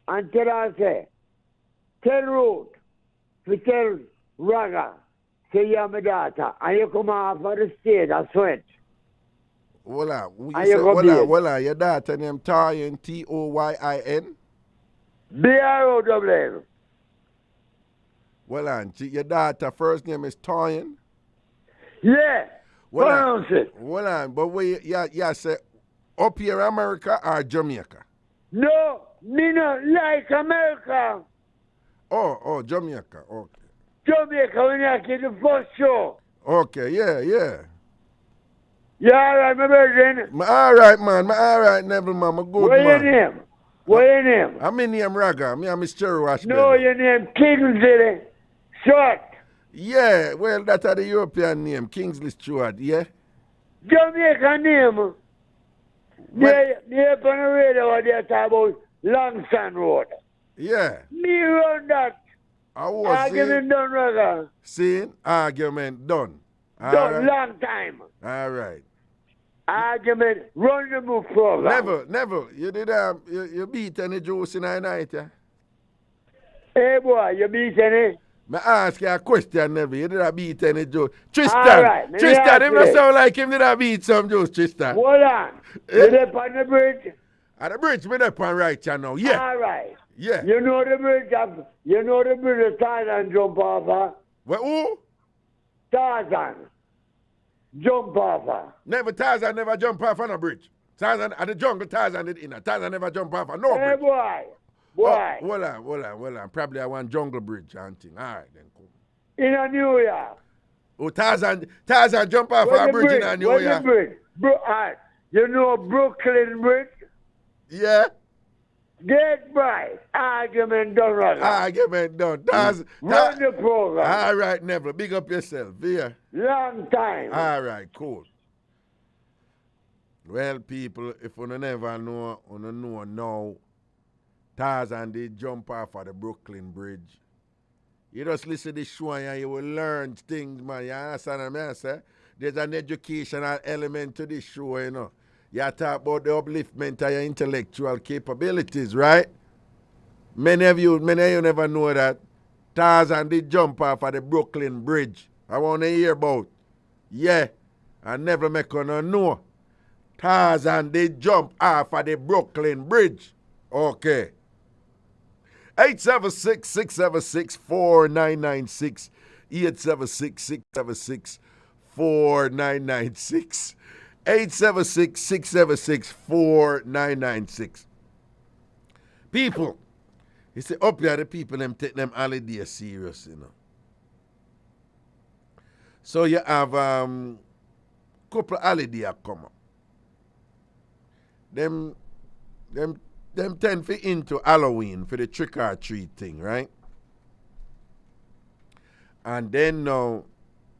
until I say, tell Root, to tell Raga, say you're my daughter, and you come off of the stage, I swear. Voila, your daughter named Toyin, T-O-Y-I-N? B-R-O-W-N. Well, Auntie, your daughter first name is Toyin? Yeah. Pronounce it. Well, on, but you say up here America or Jamaica? No, me not like America. Oh, Jamaica. Okay. Jamaica when you get the first show. Okay, yeah. You all right, my brother? All right, man. All right, Neville, man. Good, what man. What your name? I'm in name Raga. I'm Mr. Wash. No, your name Kingsley. Short. Yeah, well, that's the European name, Kingsley Stewart, yeah? Jamaican name. They're on the radio they talk about Langston Road. Yeah. Me run that. Argument done, Raga. See? Argument done. Done, long time. All right. Argument, run the move program. Never. You did you beat any juice in the night, yeah? Hey boy, you beat any? I ask you a question, Never. You did I beat any juice? Tristan, right, him not sound like him did I beat some juice, Tristan. Hold on. You up on the bridge? At the bridge, me up on right here now, yeah. All right. Yeah. You know the bridge Tarzan jump off, huh? What, who? Tarzan. Jump off. Tarzan never jump off on a bridge. Tarzan at the jungle, Tarzan did inner. Tarzan never jump off on no bridge. Hey boy. Hold on. Probably I want jungle bridge and thing. All right, then cool. In a New York. Oh, Tarzan jump off a bridge in a New York. Where's the bridge? You know Brooklyn Bridge? Yeah. Get right. Argument done, Raga. Argument done. Run the program. All right, Neville. Big up yourself. Yeah. Long time. All right, cool. Well, people, if you never know, you know now, Tarzan did jump off of the Brooklyn Bridge. You just listen to this show and you will learn things, man. You understand what I say? There's an educational element to this show, you know. you talk about the upliftment of your intellectual capabilities, right? Many of you never know that Tarzan did jump off of the Brooklyn Bridge. I want to hear about. Yeah, I never make no know. Tarzan did jump off of the Brooklyn Bridge. Okay. 876-676-4996. 876-676-4996. 876-676-4996. People, you see, up here the people them take them holiday serious, you know. So you have couple holiday come up. Them tend for into Halloween for the trick or treat thing, right? And then now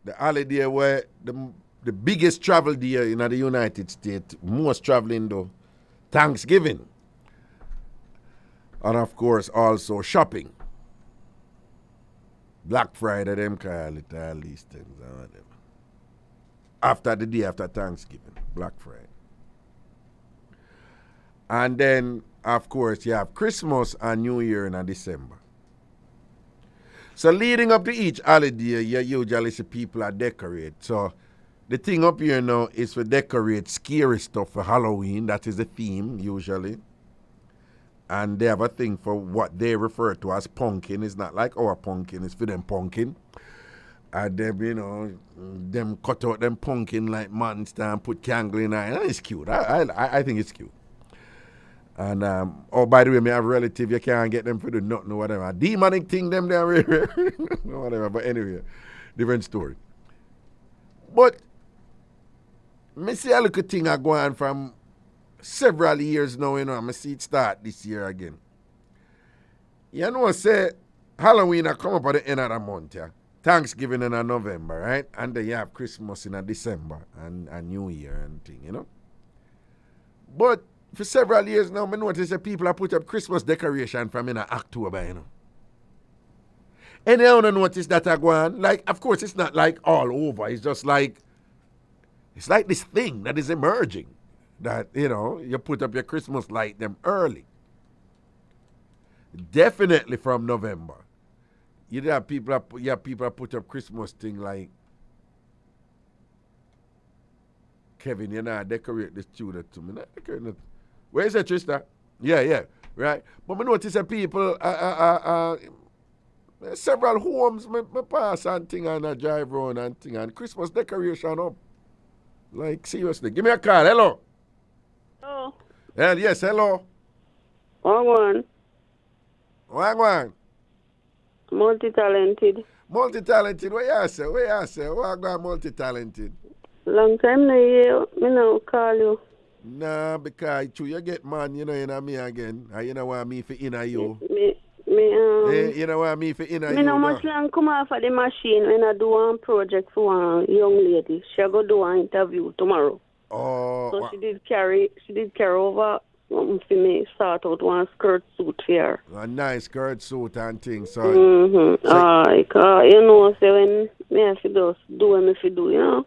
the holiday where the biggest travel day in the United States, most traveling though, Thanksgiving. And of course also shopping. Black Friday, them call it, all these things or whatever. After the day after Thanksgiving, Black Friday. And then, of course, you have Christmas and New Year in December. So leading up to each holiday, you usually see people are decorate. So the thing up here now is to decorate scary stuff for Halloween. That is the theme, usually. And they have a thing for what they refer to as pumpkin. It's not like our pumpkin, it's for them pumpkin. And them, you know, them cut out them pumpkin like monster and put candle in it. It's cute. I think it's cute. And, oh, by the way, me have a relative, you can't get them for the nothing or whatever. Demonic thing, them there, whatever. But anyway, different story. But, me see a little thing I go on from several years now, you know, I see it start this year again. You know, say, Halloween I come up at the end of the month, yeah. Thanksgiving in November, right? And then you have Christmas in December and New Year and thing, you know. But, for several years now, I notice that people have put up Christmas decoration from in October, you know. And I don't notice that I go on. Like, of course, it's not like all over. It's just like, it's like this thing that is emerging. That, you know, you put up your Christmas light them early. Definitely from November. You have people that put up Christmas thing like, Kevin, you know, decorate the studio to me. Not decorate it. Where is it, Trista? Yeah, right. But I notice that people, several homes, me pass and thing and I drive around and thing and Christmas decoration up. Like, seriously. Give me a call. Hello. Hello. Yes, hello. Wagwan. Multi-talented. Multi-talented. What you say? Wagwan multi-talented. Long time no hear, me no call you. Nah, because you get man, you know, in me again. And you know what I mean for inner you. You know what I mean for inner you. Me no much long come off of the machine when I do one project for one young lady. She go do an interview tomorrow. Oh. So she did carry over something for me, start out one skirt suit for her. A nice skirt suit and things. So, you know, so when me have to do what me have to do, you know.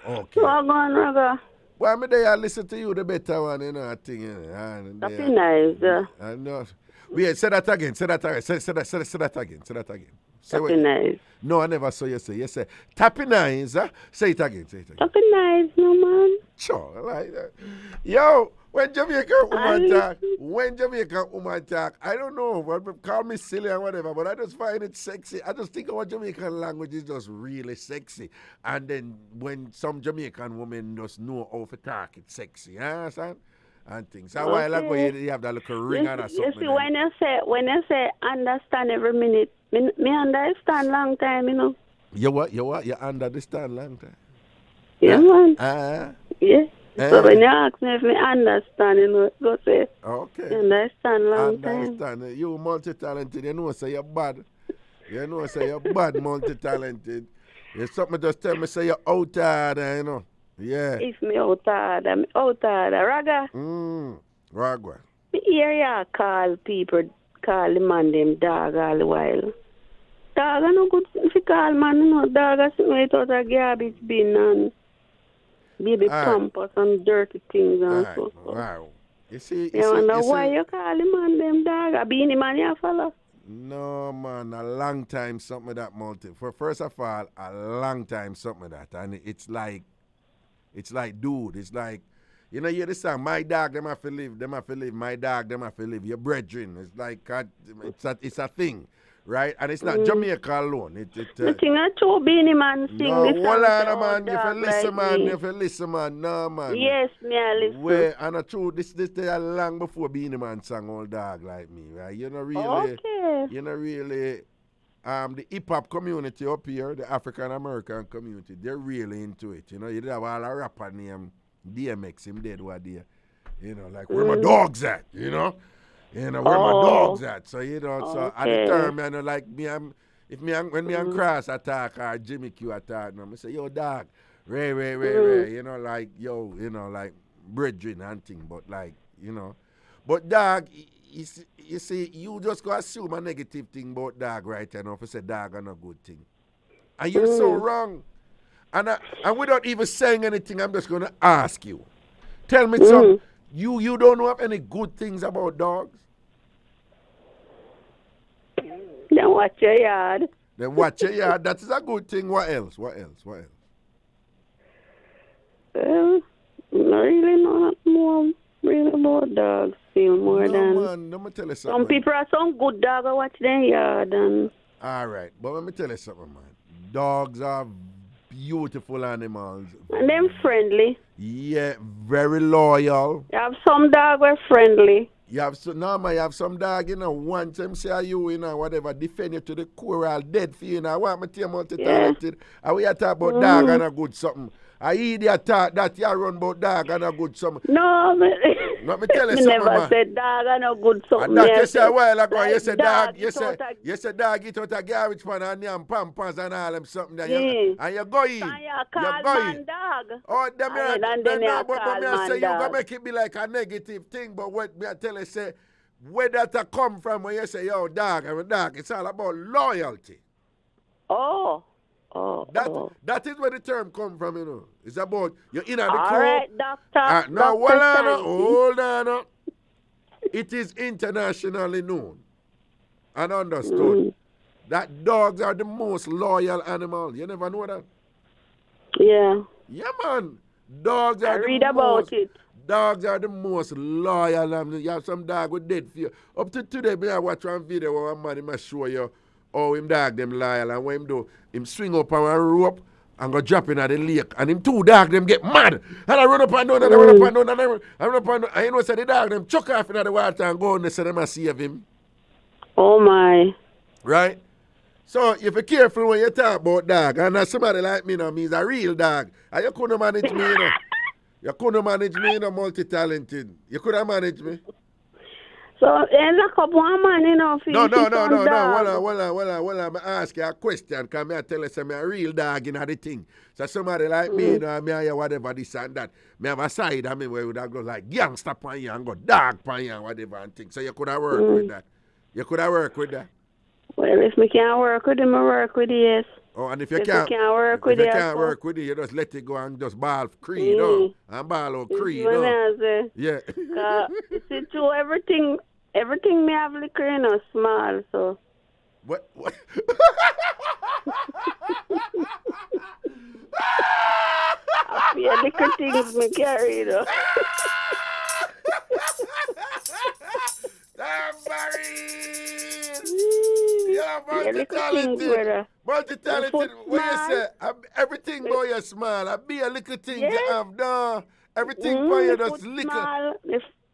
Okay. So I go on, Raga. Well, me there, I listen to you, the better one, you know, I think. You know, that's nice. I know. Wait, say that again. Say that again. Tapping nice. No, I never saw you say. You say, tapping nice. Say it again. Tapping nice, no man. Sure, like that. Yo, when Jamaican woman talk, I don't know, call me silly or whatever, but I just find it sexy. I just think our Jamaican language is just really sexy. And then when some Jamaican women just know how to talk, it's sexy. You understand? And things. So while ago you have that little ring and something. You see, when you say understand every minute, me understand long time, you know. You what? You understand long time? Yeah, man. Yeah. So when you ask me if me understand, you know, go say. Okay. You understand long time. Understand. You multi-talented, you know say you're bad. You know say you're bad multi-talented. If something just tell me say you're out there, you know. Yeah. If me out there, Raga. Raga. Me hear ya call people, call the man them dog all the while. Dog are no good if you call man, you know. Dog are sitting out of garbage bin and Baby pampers and dirty things and so. Wow. You see, You wonder why you call him man them dog? A beanie man you follow? No, man, a long time something of that multi. For first of all, a long time something of that. And it's like, dude, it's like, you know, you hear the song, my dog, them have to live, my dog, them have to live, your brethren. It's like, it's a thing, right? And it's not Jamaica alone. The thing I told beanie man sing no, this song. No, man, if you listen, man, no, man. Yes, me I listen. Well, and I true, this day long before beanie man sang Old Dog Like Me, right? You know, really, the hip-hop community up here, the African-American community, they're really into it. You know, you have all a rapper named DMX, him dead what there. You know, like, where my dogs at, you know? You know, where my dogs at. So, you know, so at the term, you know, like, when me and Cross attack or Jimmy Q attack, I say, yo, dog, Ray, you know, like, yo, you know, like, brethren and thing, but like, you know. But dog, you see, you just go assume a negative thing about dog right now if you say dog are a good thing. And you're so wrong. And without even saying anything, I'm just going to ask you. Tell me something. You don't have any good things about dogs? Then watch your yard. That is a good thing. What else? Well, not really not more really about dogs. Feel more than. Man, let me tell you something. Some people are some good dog watch their yard and. All right, but let me tell you something, man. Dogs are beautiful animals. And them friendly. Yeah, very loyal. You have some dog were friendly. You have some dog, you know, once them say you, you know, whatever, defend you to the core, all dead for you, you know. I want me to multi-talented. And we are talking about dog and a good something. I idiot talk that you run about dog and a good something. No, let me tell you something, never man. Said dog and a good something. And that you say a while ago, like you say dog, you say dog eat out a garbage pan and yam pampers and all them something there. And you go in. And you call man dog. Oh, them then you call man say you dog. gonna make it be like a negative thing, but what me I tell you say, where that come from when you say, yo, dog, I'm a dog, it's all about loyalty. That is where the term come from, you know. It's about you're in at the all core. Right, doctor. Now, hold on. It is internationally known and understood that dogs are the most loyal animal. You never know that? Yeah. Yeah, man. Dogs are Dogs are the most loyal. You have some dog with dead fear. Up to today, I watch one video where one man might show you how him dog them loyal, and what him do, him swing up on a rope and go drop in at the lake, and him two dog them get mad. And I run up and down, and I run up and down, and I run up and down, and you know, say the dog them chuck off in the water and go on there, so them a save him. Oh my. Right? So if you're careful when you talk about dog, and somebody like me now means a real dog, and you couldn't manage me, you know. You couldn't manage me, you know, multi-talented. You could have managed me. So, there's a couple of man, you know, No. Well, I'm ask you a question, because I tell you, I'm a real dog in the thing. So somebody like me, you know, me whatever, this and that. Me have a side of me where would I go like gangster pan you and go dog pan you and whatever and thing. So you could have worked with that. Well, if me can't work with him, I work with it, yes. Oh, and if you can't work with it, you just let it go and just ball creed, and ball out creed, Yeah. See, to everything me have liquor, you know, small, so. What? I feel liquor things me carry, you know. Yeah, multi-talented. Multi-talented, what you say? Everything about you small. I be a little thing you have. No, everything for you just liquor.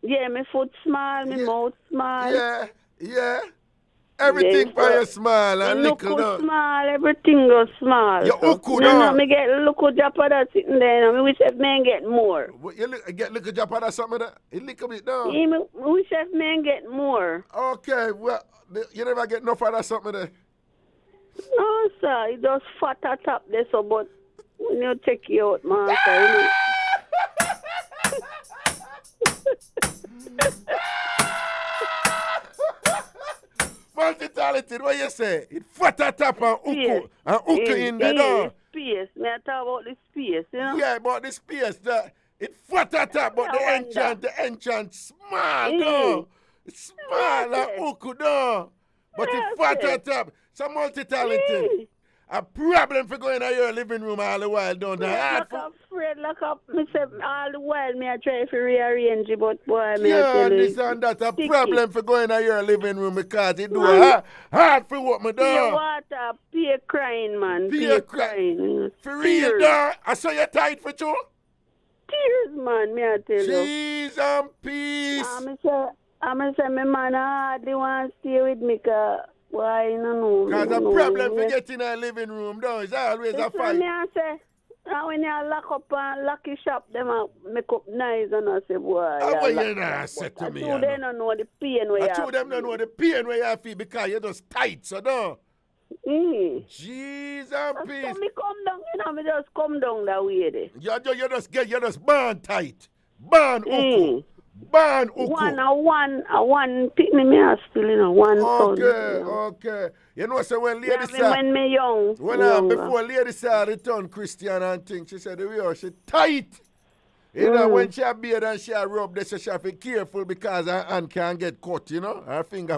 Yeah, my foot small, my mouth small. Yeah. Everything for you small and little. No. Small, everything goes small. You uku, no. Me get little drop of that sitting there. I wish if man get more. You get little drop of that something that? It little bit down. Yeah, I wish if man get more. Okay, well, you never get enough of that something there? No, sir. It just fat at top there, so, but when you take you out, man, sir, Multi-talented, what you say? It fat at top and uku in the door. space. Me I talk about the space, you know? Yeah, but the space, it fat at top, but the entrance small, though. It's small, like Uku, though. But it fat at top. Some multi-talented. A problem for going to your living room all the while, don't I? Lock up. Me say all the while, me I try to rearrange it, but boy, me yeah, I tell you. this and that. A problem for going to your living room because it do hard for what me do. Pure water, pure crying, man. Pure crying. For real, though. I saw you tight for two. Tears, man, me I tell you. Cheese and peace. I'm say, my man hardly want to stay with me, because why, you know. Because the problem for getting a living room, though, is always a fight. Me I say, when you lock up and lock your shop, them make up nice, and I say, boy. How you not say to me? I they don't know the pain where you have. I told them don't know the pain where you feel because you're just tight, so no. Jeez and peace. So me come down, you know, me just come down that way there. You just born tight. Born uku. Born uku. One picnic me are still, you know, one son. Okay. You know, so when lady said, when me young. Before lady said return Christian and things, she said, she tight. You know, when she a beard and she a rub, they say she have to be careful because her hand can't get cut, you know, her finger.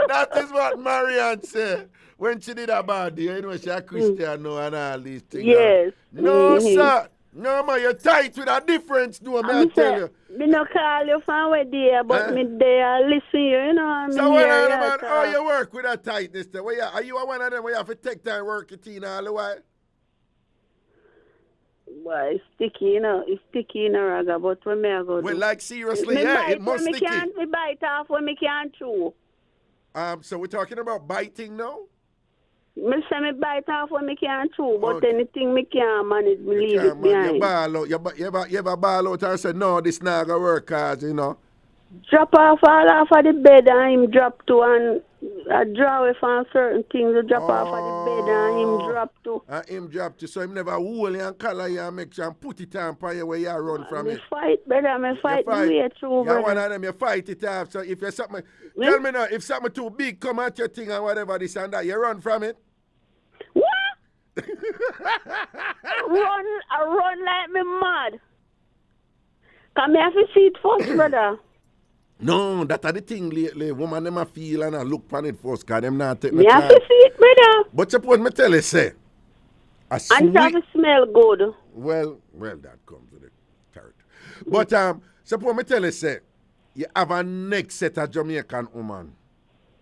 That is what Marianne said when she did her body. You know, she a Christian now and all these things. Yes. No, sir. No, man, you're tight with a difference, though, I tell you. Me no call you from where there, but me there listen you know. So when man, how you work with that tightness there? Are you one of them where you have to take time work it in all the while? Well, it's sticky, you know. It's sticky in a raga, but when me I go well, like seriously, it must sticky. Me bite off when me can't chew. So we're talking about biting now? Me say me bite off when me can't chew, but anything me can't manage, me leave it behind. You ball out, you ever ball out and say, no, this not gonna work, cause, you know. Drop off all off of the bed and him drop to, and I draw away from certain things, I drop off of the bed and him drop to. And him drop to, so him never hold you and color you and make sure and put it on for you where you run from it. Fight, brother, me fight the way through, brother. You're one of them, you fight it off, so if you're something, tell me now, if something too big come at your thing and whatever this and that, you run from it? What? I run like me mad. Come here to see it first, brother. No, that's the thing lately. Woman, them a feel and a look on it first, because them not take me have to see it, brother. But suppose me tell you, say, and have to smell good. Well, that comes with the character. But suppose me tell you, say, you have a next set of Jamaican woman.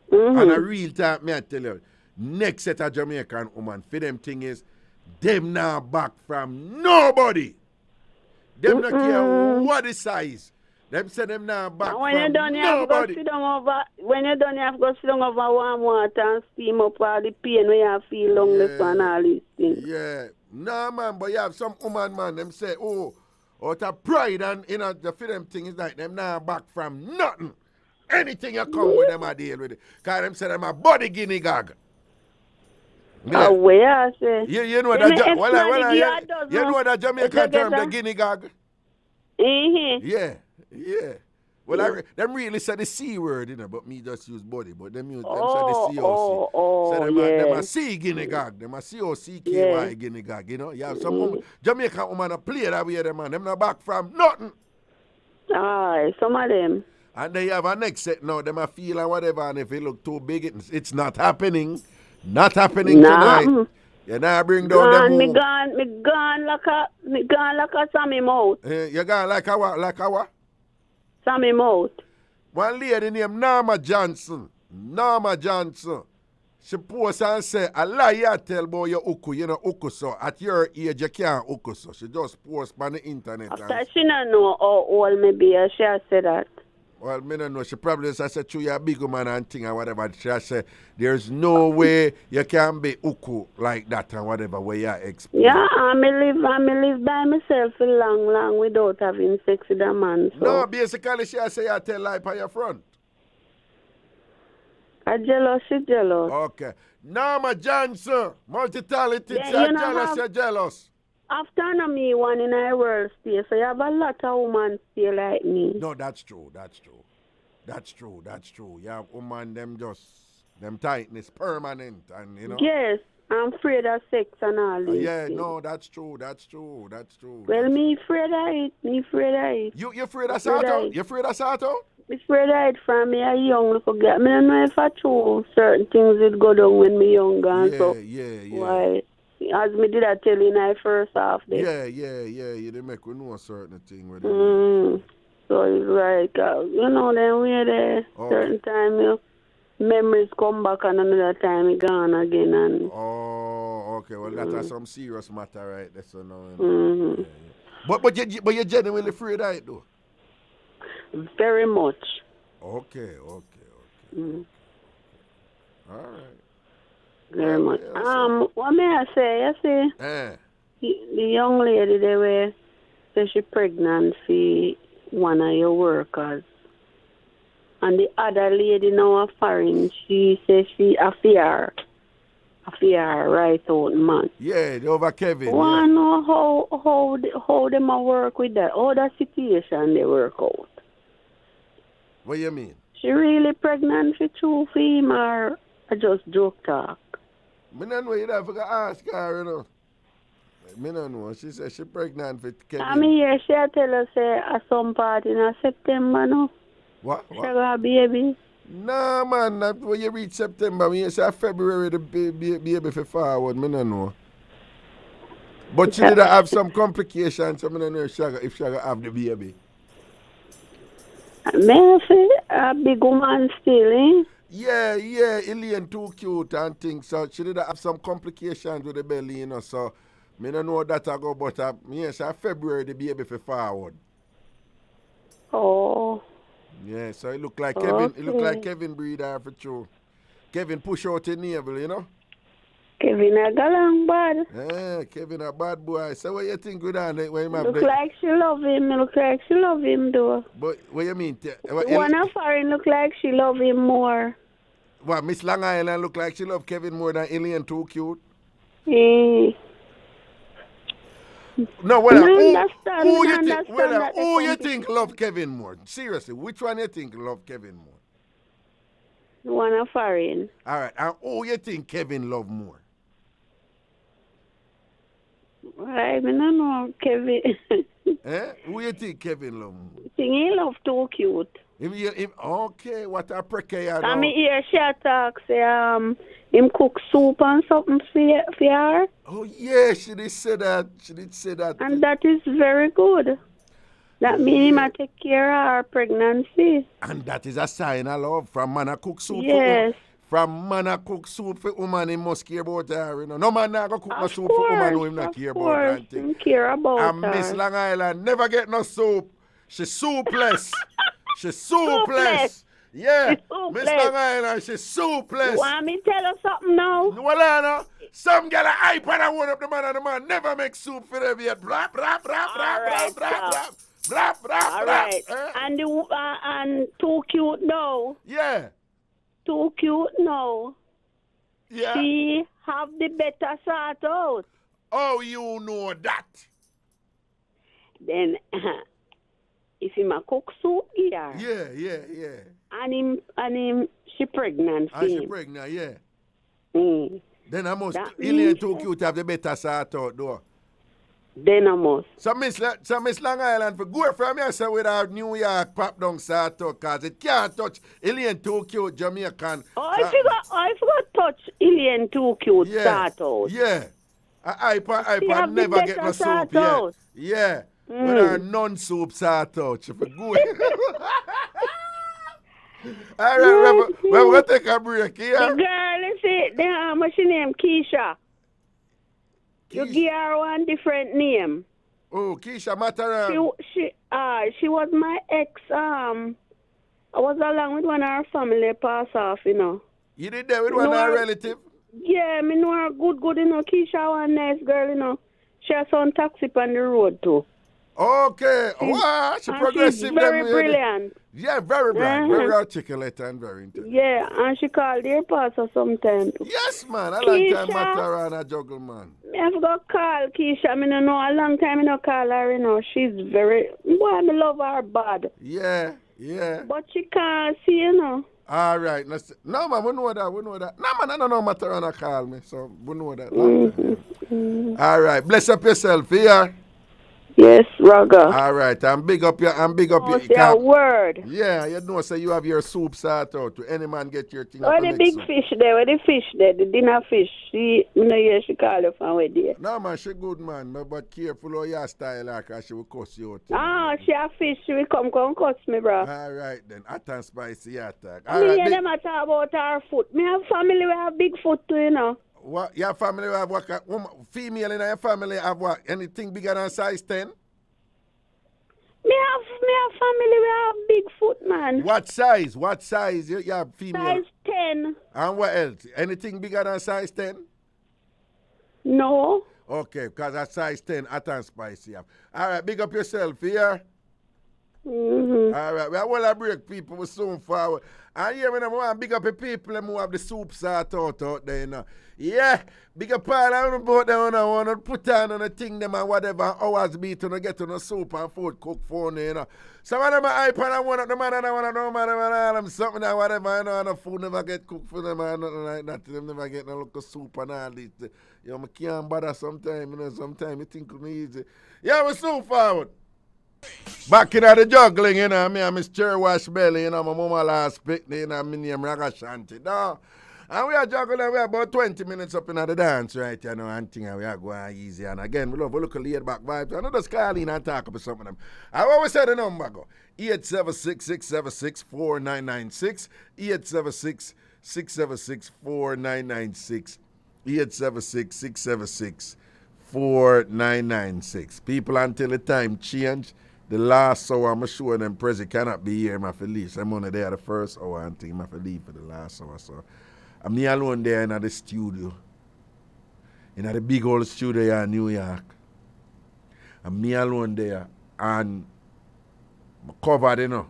And a real time, me I tell you, next set of Jamaican woman, for them thing is, them now back from nobody. Them not care what the size. Them say them now back from nobody. When you're done, you have to go sit down over warm water and steam up all the pain when you feel long left and all these things. Yeah. No, man, but you have some woman, man, them say, out of pride and, you know, the for them thing is like them now back from nothing. Anything you come with them, I deal with it. Because them say them a body guinea gag. Where I say? You know that, you know that Jamaican term, the guinea gag? Yeah. Well, them really say the C word, you know, but me just use body. But them say the C-O-C. So them a C guinea gag. Them a C-O-C-K-Y guinea gag, you know. You have some Jamaican woman a play that way, them man. Them not back from nothing. Some of them. And they have a next set now. Them a feel and whatever. And if it look too big, it's not happening. Not happening tonight. You now bring down them. Me gone like a Sammy mouth. You gone like a what? Like a what? Sammy mouth. One lady named Norma Johnson. She posts and say, a lie you tell about your uku, you know, uku so. At your age, you can't uku so. She just posts on the internet. After she don't know how old me be, she has said that. Well, me don't know. She probably just said, you're a big woman and thing or whatever. She said, there's no way you can be uku like that and whatever way you explain. Yeah, I live by myself for long without having sex with a man. So. No, basically she say you tell lie by your front. She jealous. Okay. Norma Johnson, multi-talented, you're jealous. After me one in a world stay, so you have a lot of women stay like me. No, that's true. You have women them just Them tightness permanent and you know. Yes, I'm afraid of sex and all this. Yeah, no, that's true. Well, me afraid of it. You afraid of Sato? You afraid of Sato? Me afraid of it from me a young look forget. Me don't know if I true certain things would go down when me younger. Yeah. Why? As me did I tell you in the first half there. Yeah. You didn't make we know a certain thing with So it's like, you know, then we're there. Certain time, memories come back and another time it gone again. And okay. Well, that's some serious matter right there. So now. But you're genuinely afraid of it though? Very much. Okay. All right. Very much. What may I say? You see, the young lady they were say she pregnant for one of your workers. And the other lady now a foreign, she says she a fear right out man. Yeah, over Kevin. Wanna know how them a work with that? How that situation they work out. What you mean? She really pregnant for true for him or just joke talk? Me don't know, you'd have to ask her, you know. Me don't know. She said she pregnant for Kevin. I mean, yeah, she tell us at some part in September, no? What? She got a baby. Nah, man, not when you reach September. Me say February the baby for forward. Me don't know. But she did have some complications, so me don't know if she gonna have the baby. May I say a big woman still, eh? Yeah, Elaine too cute and things. So she did have some complications with the belly, you know. So me don't know that I go, but yes, February the baby for forward. Oh. Yeah, so it look like Kevin. It look like Kevin breeder for true. Kevin push out the navel, you know. Kevin a galang bad. Yeah, Kevin a bad boy. So what you think with that? When look like she love him. Look like she love him though. But what you mean? One of foreign look like she love him more. What, Miss Long Island look like she love Kevin more than Alien too cute? No, who you think love Kevin more? Seriously, which one you think love Kevin more? One of foreign. All right, and who you think Kevin love more? I don't know, Kevin. Who you think Kevin love more? I think he love too cute. Okay, what a precarious. I mean, here she talks, him cook soup and something for her. Oh, yeah, she did say that. And that is very good. That means him take care of her pregnancy. And that is a sign of love from man a cook soup. Yes. From man a cook soup for woman, he must care about her. You know? No man not go cook no soup for woman who him not care about her. Him care about and her. Miss Long Island never get no soup. She's soupless. She's soupless. Yeah, Miss Long Island, she's soupless. You want me to tell her something now? Well, I know. Some girl a hype and I want up the man and the man never make soup for them yet. Blah, blah, blah, blah, blah, blah, blah. Blah, blah, all right. And too cute now. Yeah. Too cute now. Yeah. She have the better sort out. Oh, you know that. Then, if him a cook soup here. Yeah. And him, she pregnant. And she pregnant, yeah. Then I must, Elaine too cute to have the better sort out, though. Then I must. So Miss Long Island, for go from here, so with our New York pop down sort out, because it can't touch Elaine too cute Jamaican. I forgot touch Elaine too cute sort out. Yeah. I never get no soup, yeah. With our non-soup sort out, she for good. All right, we're going to take a break here. The girl, you see, what's her name? Keisha. You give her one different name. Oh, Keisha Mataran. She was my ex. I was along with one of her family pass off, you know. You did that with one of her relative? Yeah, me know her good, you know. Keisha, one nice girl, you know. She has some taxi on the road, too. Okay. Wow, she's progressive. She's very brilliant. Yeah, very bright, very articulate and very intelligent. Yeah, and she called their pastor sometimes. Yes, man. A long time matter around a juggle, man. I forgot call Keisha. I mean, I know a long time I don't call her, you know. She's very, boy, I love her bad. Yeah. But she can't see, you know. All right. No, man, we know that. No, man, I don't know matter on a call me. So, we know that. All right. Bless up yourself here. Yes, Raga. All right. I'm big up your. Your word. Yeah, you know, so you have your soup sort out. To any man get your thing. Where the big fish there? Where the fish there? The dinner fish. She call you from where there. No, man, she good, man. But careful of your style, like, she will cuss you out. She a fish. She will come cuss me, bro. All right, then. Hot and spicy attack. I mean, them a talk about her foot. Me have family who have big foot too, you know. What? Your family who have what? Female in your family have what? Anything bigger than size 10? Me have family who have big foot, man. What size? What size you have female? Size 10. And what else? Anything bigger than size 10? No. Okay, because at size 10, hot and spicy. All right, big up yourself here. Mm-hmm. All right, we will break people. We're soon forward. And here, when I want to big up the people who have the soup sort out there, you know. Yeah, big up all of them about them, I want to put on a thing them and whatever hours be to get on a soup and food cook for you know. Some of them are hype and I want the man and I want to know man and all them something and whatever, you know, and the food never get cooked for them and nothing like that. Them never get no local soup and all this. You know, I can't bother sometimes, you know, sometimes you think it's easy. Yeah, we're soon forward. Back in the juggling, you know, me and Miss Cherry Wash Belly, you know, my mama last picnic, you know, my name Ragashanti. No. And we are juggling, we are about 20 minutes up in the dance, right, you know, and thing, and we are going easy. And again, we love a little laid back vibes. I know just call in and talk about some of them. I always say the number, go 876-676-4996, 876-676-4996, 876-676-4996. People, until the time change, the last hour, I'm sure them Prezi cannot be here, my leave. So I'm only there the first hour and think I'm leave for the last hour. So I'm me alone there in the studio. In the big old studio here in New York. I'm me alone there and I'm covered, you know.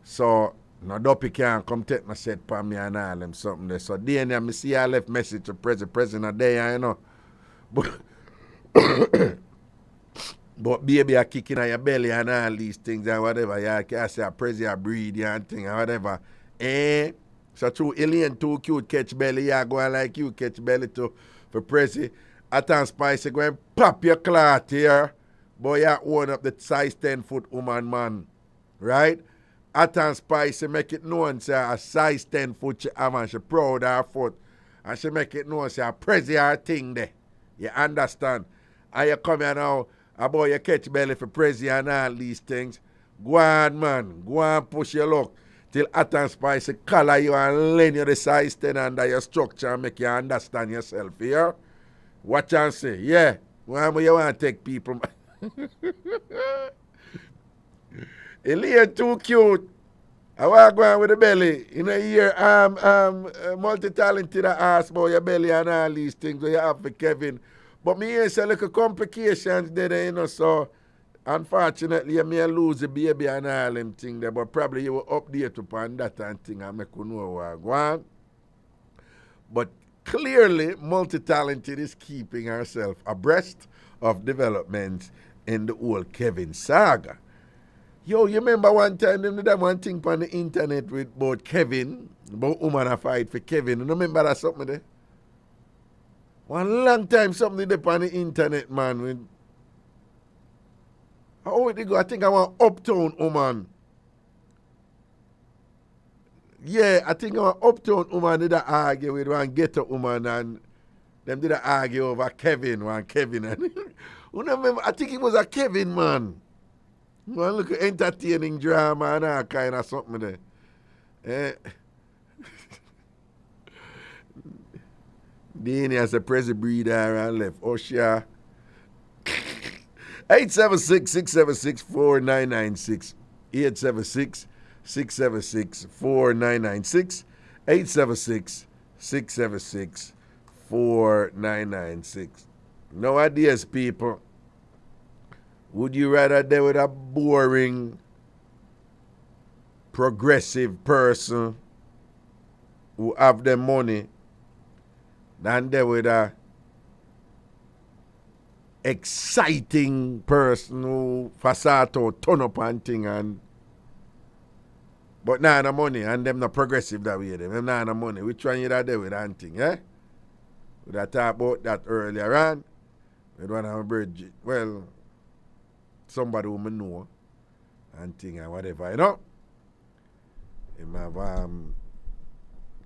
So no dopey can't come take my set for me and all them something there. So then I see I left message to President there, you know. But baby are kicking on your belly and all these things and whatever. You can say a President breed and thing and whatever. So true, alien too cute catch belly, yeah, going like you catch belly too for Prezi. Hot and spicy, go and pop your cloth here. Boy, you own up the size 10-foot woman, man. Right? Hot and spicy, make it known, say a size 10-foot she have and she proud of her foot. And she make it known, say a Prezi her thing there. You understand? And you come here now, about your catch belly for Prezi and all these things. Go on, man. Go on, push your luck. Till hot and spicy color you and lend you the size 10 under your structure and make you understand yourself here. Watch and say, yeah. Why you want to take people? Alien too cute. I want to go on with the belly. In a year, multi-talented ask about your belly and all these things you have for Kevin. But me hear say little complications there, you know, so unfortunately you may lose the baby and all them things there, but probably you will update upon that and thing and make you know what go on. But clearly, multi-talented is keeping herself abreast of developments in the old Kevin saga. Yo, you remember one time them did that one thing on the internet with about Kevin, about woman a fight for Kevin. You remember that something there? One long time something did on the internet, man. With, how would it go? I think I want Uptown woman. Yeah, I think I want Uptown woman did a argue with one ghetto woman and them did a argue over Kevin, one Kevin. And you remember, I think it was a Kevin, man. One look at entertaining drama and all kind of something there. Then has a Prezi breeder and left. Oh, sure. 876-676-4996. 876-676-4996. 876-676-4996. No ideas, people. Would you rather deal with a boring, progressive person who have the money than deal with a exciting person who fasato turn up and thing and But nah no money, and them not progressive that way. Them nah no money. Which one you that there with anything, eh? We that talk about that earlier on. We don't have a bridge. Well, somebody who me know and thing and whatever, you know. Him have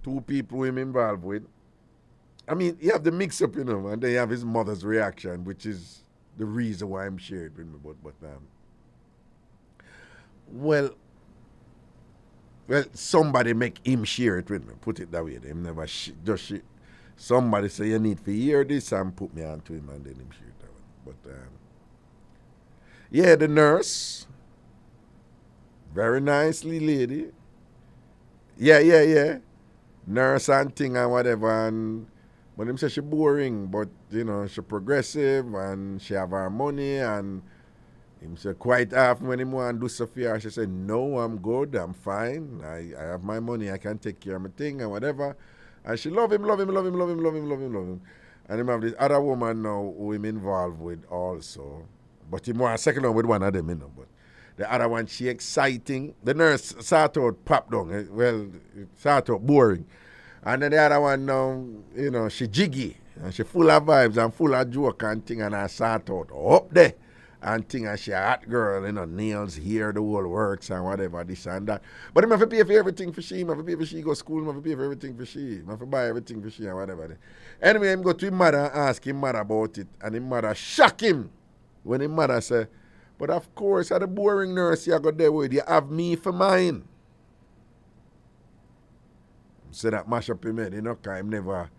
2 people him involved with. I mean, you have the mix-up, you know, and then you have his mother's reaction, which is the reason why I'm shared with me. But well, somebody make him share it with me. Put it that way. Him never just somebody say you need to hear this and put me on to him and then him share it that way. But yeah, the nurse, very nicely lady. Yeah. Nurse and thing and whatever. And but him say she boring, but you know she progressive and she have her money and. Him say quite often when him want to do stuff here, she say, no, I'm good, I'm fine, I have my money, I can take care of my thing and whatever. And she love him. And him have this other woman now who him involved with also. But him want a second one with one of them, you know. But the other one, she exciting. The nurse sort out pop down, well, sort out boring. And then the other one now, you know, she jiggy. And she full of vibes and full of joke and thing and I sort out up there. And thing and she a hot girl, you know, nails, hair, the whole works and whatever, this and that. But him have to pay for everything for she, him have to pay for she go to school, him have to pay for everything for she, him have to buy everything for she and whatever. Anyway, him go to his mother and ask him mother about it, and his mother shock him when his mother say, but of course, at the boring nurse you go there with, you have me for mine. So that mash up him head, you know, because him never,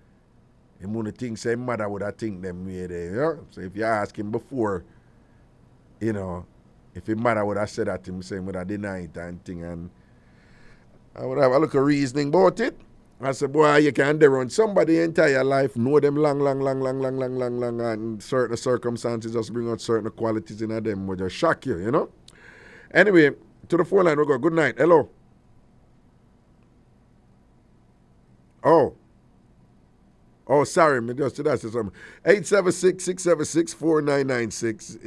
him wouldn't think, say mother would have think them way there, you know. So if you ask him before, you know, if his mother would have said that to him, saying would have denied it and thing, and I would have a little reasoning about it. I said, boy, you can't run somebody entire life, know them long, and certain circumstances just bring out certain qualities in them would just shock you, you know. Anyway, to the phone line we go. Good night. Hello. Oh, sorry, me just did I say something. 876-676-4996.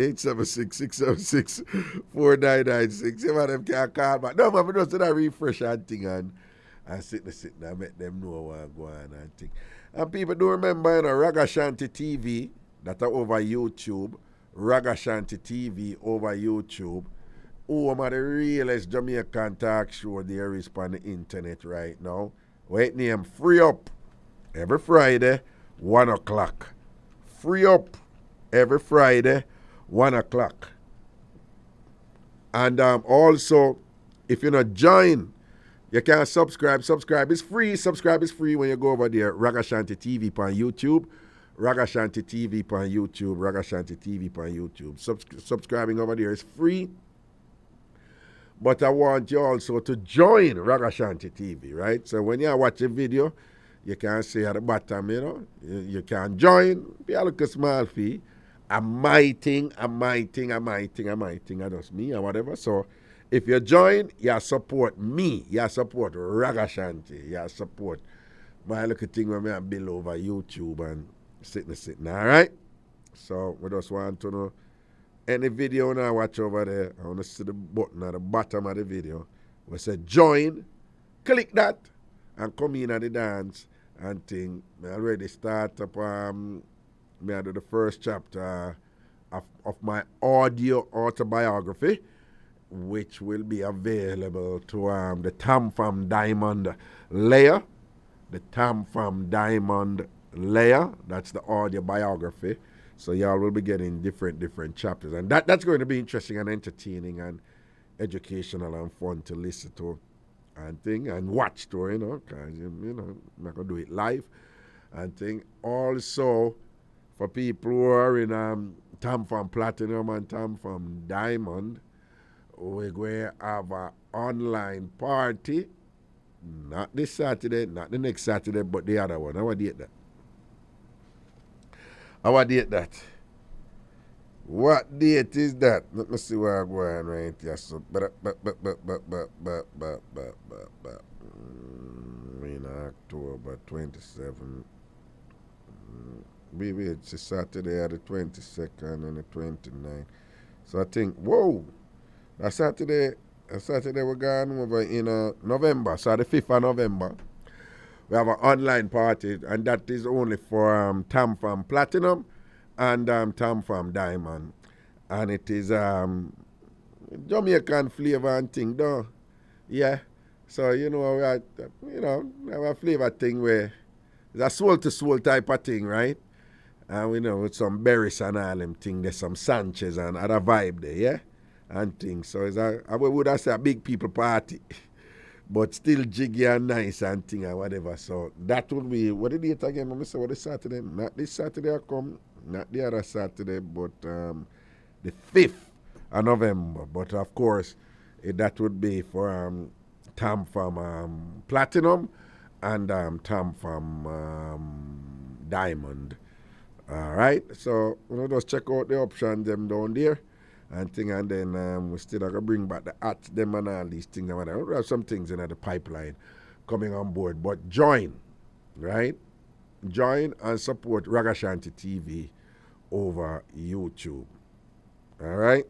876-676-4996. Some of them can't call back. No, but just did I refresh and thing and sit and make them know what go on and thing. And people do remember, you know, Ragashanti TV, that are over YouTube. Ragashanti TV over YouTube. One of the realest Jamaican talk show there is on the internet right now. Wait, name Free Up. Every Friday, 1 o'clock. Free Up every Friday, 1 o'clock. And also, if you're not join, you can subscribe. Subscribe is free. Subscribe is free when you go over there. Ragashanti TV on YouTube. Ragashanti TV on YouTube. Ragashanti TV on YouTube. Subscribing over there is free. But I want you also to join Ragashanti TV, right? So when you watch a video, you can say at the bottom, you know, you can join, pay a little small fee. I just me or whatever. So if you join, you support me, you support Ragashanti, you support my little thing when I build over YouTube and sitting, all right? So we just want to know, any video now watch over there, I want to see the button at the bottom of the video. We say join, click that, and come in at the dance and thing. I already start up, me I do the first chapter of my audio autobiography, which will be available to the TamFam Diamond layer. The TamFam Diamond layer, that's the audio biography. So y'all will be getting different chapters. And that's going to be interesting and entertaining and educational and fun to listen to and thing and watch to, you know, because, you know, I'm not going to do it live and thing. Also, for people who are in TamFam Platinum and TamFam Diamond, we're going to have an online party. Not this Saturday, not the next Saturday, but the other one. How date that? What date is that? Let me see where I'm going right here. So, in October 27. Maybe it's a Saturday at the 22nd and the 29th. So I think, whoa, that Saturday, Saturday we're going over in November, so the 5th of November. We have an online party, and that is only for TamFam Platinum and TamFam Diamond. And it is Jamaican flavor and thing, though. Yeah. So, we have a flavor thing where it's a soul-to-soul type of thing, right? And we know with some berries and all them thing, there's some Sanchez and other vibe there, yeah? And things. So I would have said a big people party. But still jiggy and nice and thing and whatever. So that would be, what the date again? Let me say, what is Saturday? Not this Saturday I come, not the other Saturday, but the 5th of November. But of course, that would be for TamFam Platinum and TamFam Diamond. All right, so just check out the options them down there and thing, and then we still have to bring back the art them and all these things. We have some things in the pipeline coming on board, but join, right? Join and support Ragashanti TV over YouTube. All right.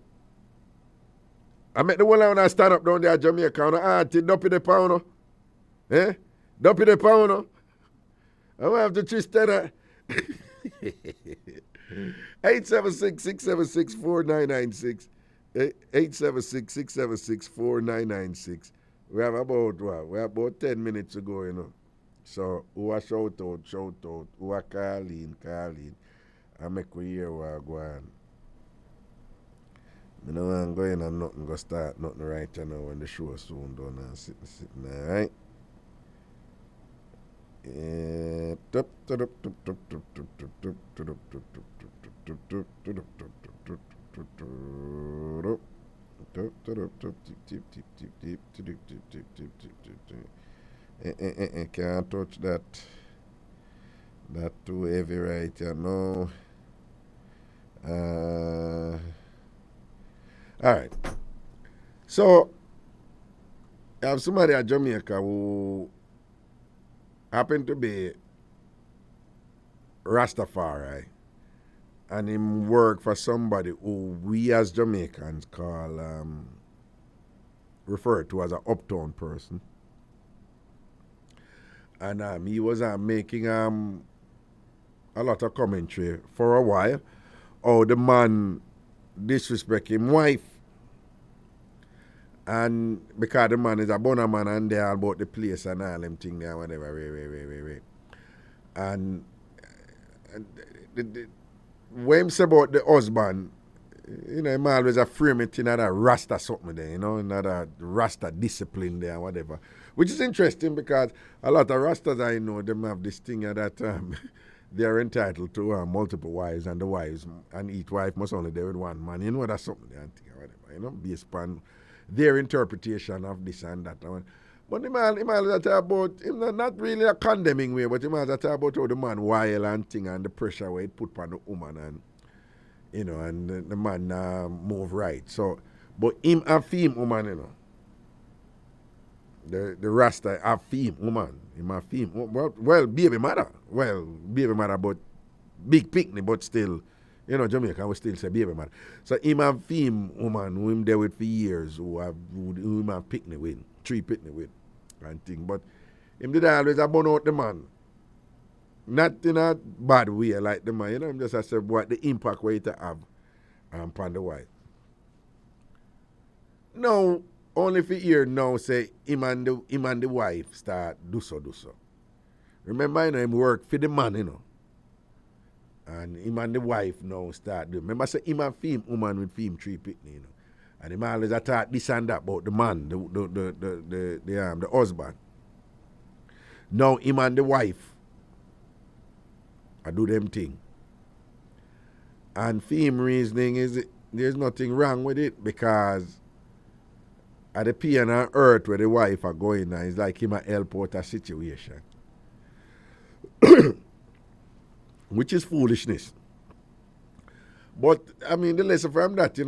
I met the one when I stand up down there at Jamaica on the auntie, dump in the pound, eh? Dump in the pound. I will have to twist that. 876-676-4996. 876-676-4996. We have about 10 minutes to go, So who are shout out, who are calling. I make we hear what I go on. I know I'm going and nothing go start, nothing right now when the show soon done and sitting there, right? Can't touch that. That too heavy right now. All right. So, I have somebody at Jamaica who happened to be Rastafari, and him work for somebody who we as Jamaicans call, refer to as an uptown person. And he was making a lot of commentary for a while. Oh, the man disrespect him wife. And because the man is a boner man and they all about the place and all them thing there, whatever, wait. And when him say about the husband, him always a frame it in another Rasta something there, another Rasta discipline there, whatever. Which is interesting because a lot of Rastas I know, them have this thing that they are entitled to multiple wives, and the wives, and each wife must only be with one man. That's something there and thing, whatever, based upon their interpretation of this and that. But him always talk about, him not really a condemning way, but him always talk about how the man wild and thing and the pressure where it put on the woman and, and the man move right. So, but him a femme woman, The Rasta a femme woman. Him a femme, well, baby mother. Well, baby mother, but big picnic, but still, Jamaica will still say baby mother. So him a femme woman who him there with for years, who him have picnic with, 3 picnic with, and thing. But him did always burn out the man. Not in a bad way like the man, him just say what the impact where it have upon the wife. Now, only for year now say him and the wife start do so. Remember, him work for the man, And him and the wife now start doing. Remember, say him and femme woman with femme 3 picnic, And him always talk this and that about the man, the husband. Now him and the wife I do them thing. And femme reasoning is there's nothing wrong with it because at the pain and hurt where the wife are going now, it's like him a help out a situation. Which is foolishness. But, I mean, the lesson from that,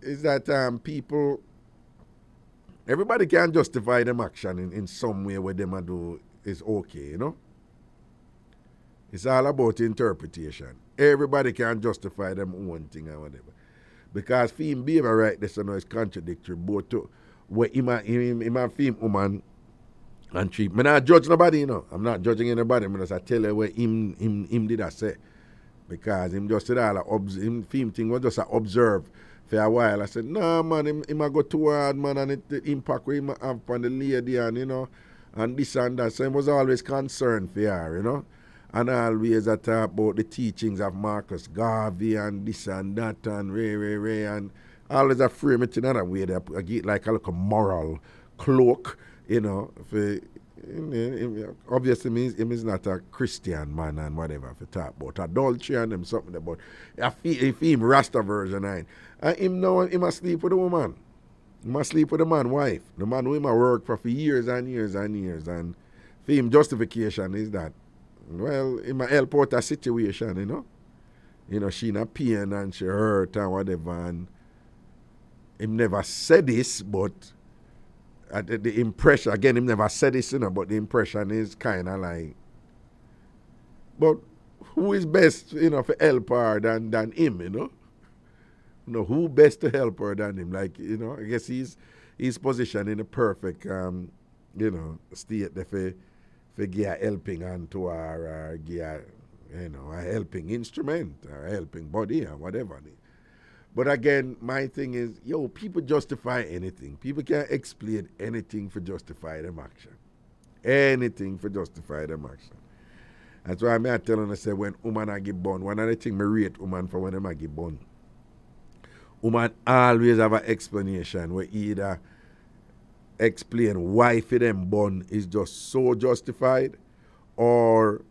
is that people, everybody can justify them action in some way where them do is okay, It's all about interpretation. Everybody can justify them one thing or whatever. Because film behavior right this you know, is contradictory. Both to where him and film woman and treat. I'm not judge nobody, you know. I'm not judging anybody. I'm just tell you what him did I say. Because him just said him film thing was just observe for a while. I said, nah man, him a go too hard, man, and the impact we him have on the lady and you know, and this and that. So he was always concerned for her, you know. And always I talk about the teachings of Marcus Garvey and this and that and Ray and always I frame it in another way that I get like a little moral cloak, you know, for obviously him is not a Christian man and whatever for talk about adultery and them something about if him Rasta version and him know he must sleep with a woman. He must sleep with the man wife. The man who him a work for years and years and years and for him justification is that well, he might help out a situation, you know. You know, she in a pain and she hurt and whatever and him never said this, but the impression, again, him never said this, you know, but the impression is kind of like, but who is best, you know, for help her than him, you know? You know, who best to help her than him? Like, you know, I guess he's positioned in a perfect, you know, state there for give a helping hand to her, or give a, you know, a helping instrument, or a helping body, or whatever. But again, my thing is, yo, people justify anything. People can't explain anything for justify them action. Anything for justify them action. That's why I tell them, I say, when woman a give born, one of the things I rate woman for when them a give born, woman always have an explanation where either explain why for them born is just so justified or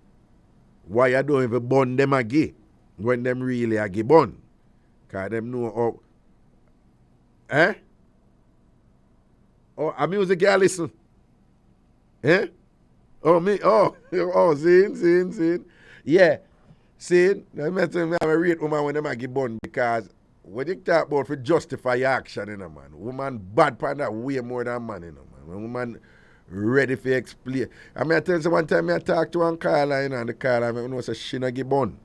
why you don't even born them a gay when them really a gay born. Because them know how, Oh, a music you listen. Seeing. Yeah. Seeing, I'm a rate woman when them a give born because when you talk about for justify your action, you know, man, woman bad part that way more than man, you know, man. When woman ready for explain. I mean, I tell you one time I talked to one caller, you know, and the caller, I know, say she not give born.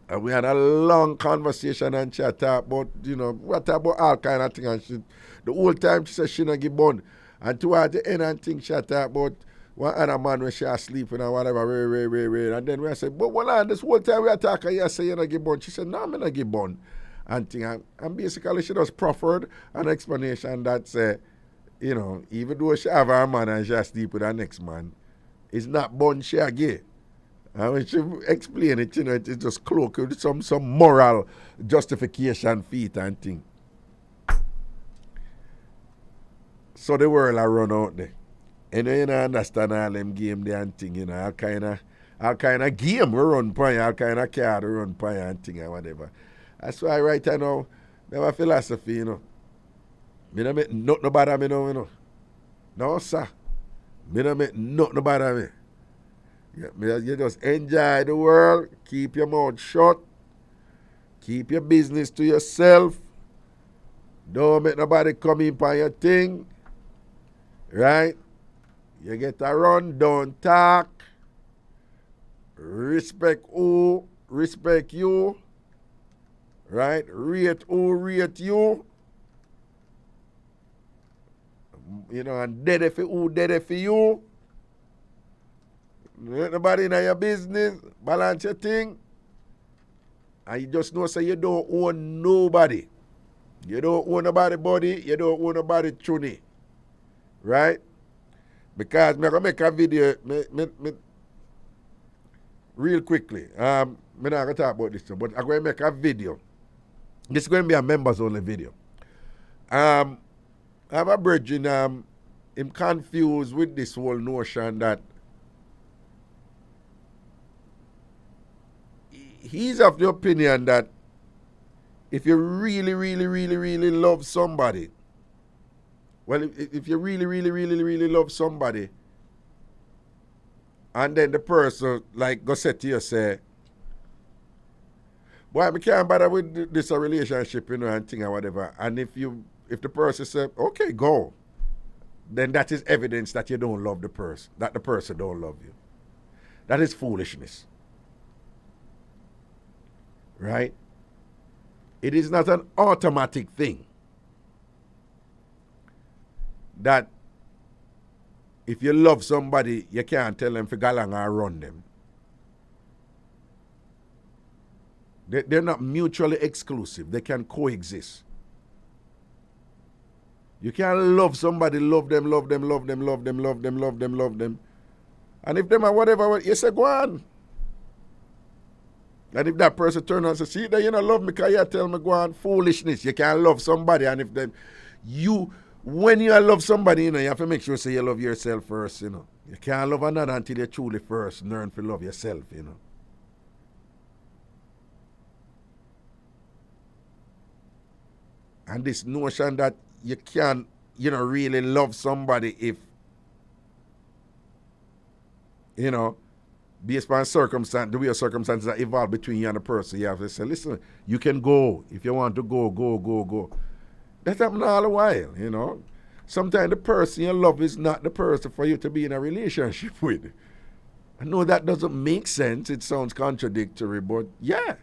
And we had a long conversation and she talked about, you know, we talk about all kind of things. And she, the whole time she said she not give born. And towards the end and things she talked about one other man when she was sleeping and whatever, and then we said, but well, on this whole time we are talking, you say you not give born. She said, no, I'm not give born. And basically she just proffered an explanation that say, you know, even though she have her man and she sleep with her next man, it's not born she a gay. And when she explain it, you know, it's just cloaked with some moral justification feat and thing. So the world I run out there. And you know, understand all them game there and thing, you know, all kind of game we run by, all kind of card we run by and thing and whatever. That's why right now, I have a philosophy, you know. Me don't make nothing about me now, you know. No, sir. Me don't make nothing about me. You just enjoy the world, keep your mouth shut, keep your business to yourself. Don't make nobody come in by your thing. Right? You get a run, don't talk. Respect who, respect you. Right? Rate who, rate you. You know, and dead for who, dead for you. Let nobody in your business, balance your thing. And you just know, say you don't own nobody. You don't own nobody body, you don't own nobody tune. Right? Because I'm going to make a video real quickly. I'm not going to talk about this, but I'm going to make a video. This is going to be a members only video. I have a virgin, I'm confused with this whole notion that he's of the opinion that if you really love somebody, well, if you really love somebody, and then the person, like, go say to you, say, boy, I can't bother with this relationship, you know, and thing or whatever. And if the person say, okay, go, then that is evidence that you don't love the person, that the person don't love you. That is foolishness. Right? It is not an automatic thing that if you love somebody, you can't tell them to go along and run them. They're not mutually exclusive. They can coexist. You can't love somebody, love them. And if them are whatever, you say, go on. And if that person turns around and says, see, that you don't love me because you tell me, go on, foolishness. You can't love somebody. And if them, when you love somebody, you have to make sure you love yourself first, You can't love another until you truly first learn to love yourself, And this notion that you can't, really love somebody if, based on circumstance, the way circumstances that evolve between you and the person, you have to say, listen, you can go. If you want to go. That happens all the while, Sometimes the person you love is not the person for you to be in a relationship with. I know that doesn't make sense. It sounds contradictory, but yeah.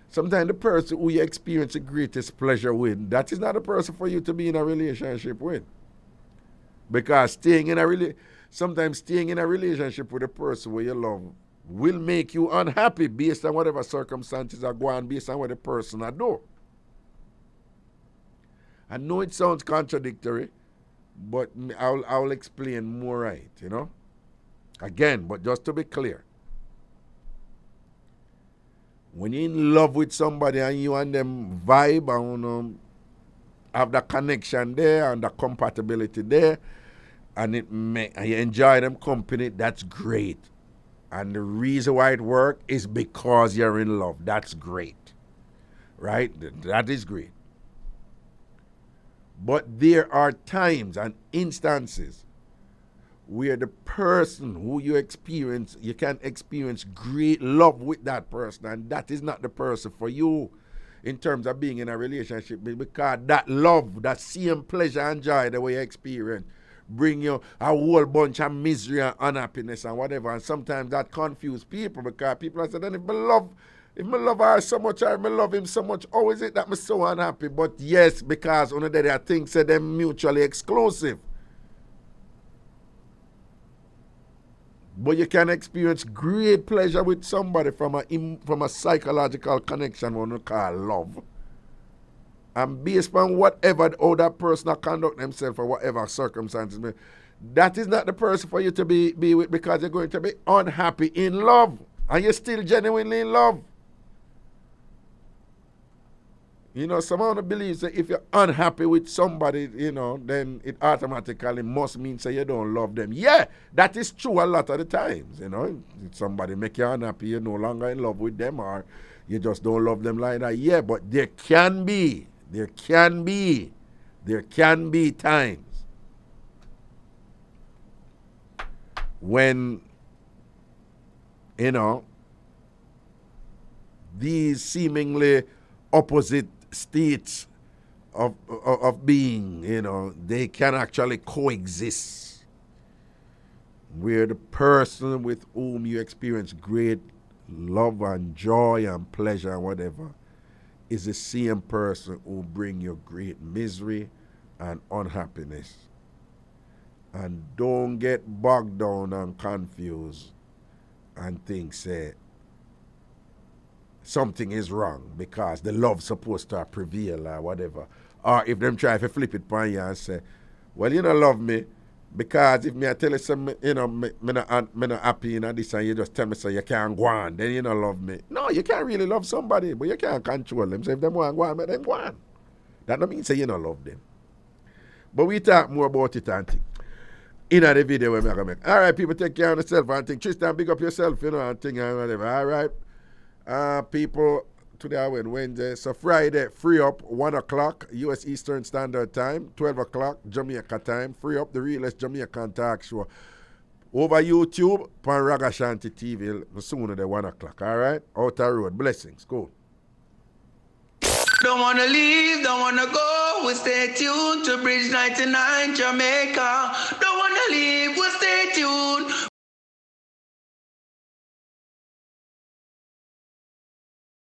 Sometimes the person who you experience the greatest pleasure with, that is not the person for you to be in a relationship with. Because sometimes staying in a relationship with a person who you love will make you unhappy based on whatever circumstances are going on, based on what the person are doing. I know it sounds contradictory, but I'll explain more right, Again, but just to be clear. When you're in love with somebody and you and them vibe and have the connection there and the compatibility there, and you enjoy them company, that's great. And the reason why it works is because you're in love. That's great. Right? That is great. But there are times and instances where the person who you can experience great love with that person, and that is not the person for you in terms of being in a relationship, because that love, that same pleasure and joy the way you experience, bring you a whole bunch of misery and unhappiness and whatever, and sometimes that confuses people, because people are saying, then if I love her so much, or if I love him so much, how is it that I'm so unhappy? But yes, because on the day, I think they're mutually exclusive. But you can experience great pleasure with somebody from a psychological connection, what we call love. And based on whatever how that person conduct themselves or whatever circumstances, that is not the person for you to be with, because you're going to be unhappy in love. And you're still genuinely in love. Someone believes that if you're unhappy with somebody, then it automatically must mean that you don't love them. Yeah, that is true a lot of the times, If somebody make you unhappy, you're no longer in love with them, or you just don't love them like that. Yeah, but there can be times when, these seemingly opposite states of being, they can actually coexist, where the person with whom you experience great love and joy and pleasure and whatever is the same person who bring you great misery and unhappiness. And don't get bogged down and confused and think, say, something is wrong because the love's supposed to prevail or whatever. Or if them try to flip it upon you and say, well, you don't love me because if me I tell you something, me not happy in this, and you just tell me so you can't go on, then you don't love me. No, you can't really love somebody, but you can't control them. So if them want to go on, let them go on. That don't mean say you don't love them. But we talk more about it and think. In the video we're going to make. All right, people, take care of yourself and think. Tristan, big up yourself, and think and whatever. All right. People, today we're Wednesday. So Friday, free up, 1 o'clock, U.S. Eastern Standard Time, 12 o'clock, Jamaica time. Free up, the realest Jamaican talk show. Over YouTube, on Ragashanti TV, sooner than 1 o'clock. All right? Outer Road. Blessings. Cool. Don't wanna leave, don't wanna go. We stay tuned to Bridge 99 Jamaica. Don't wanna leave, we stay tuned.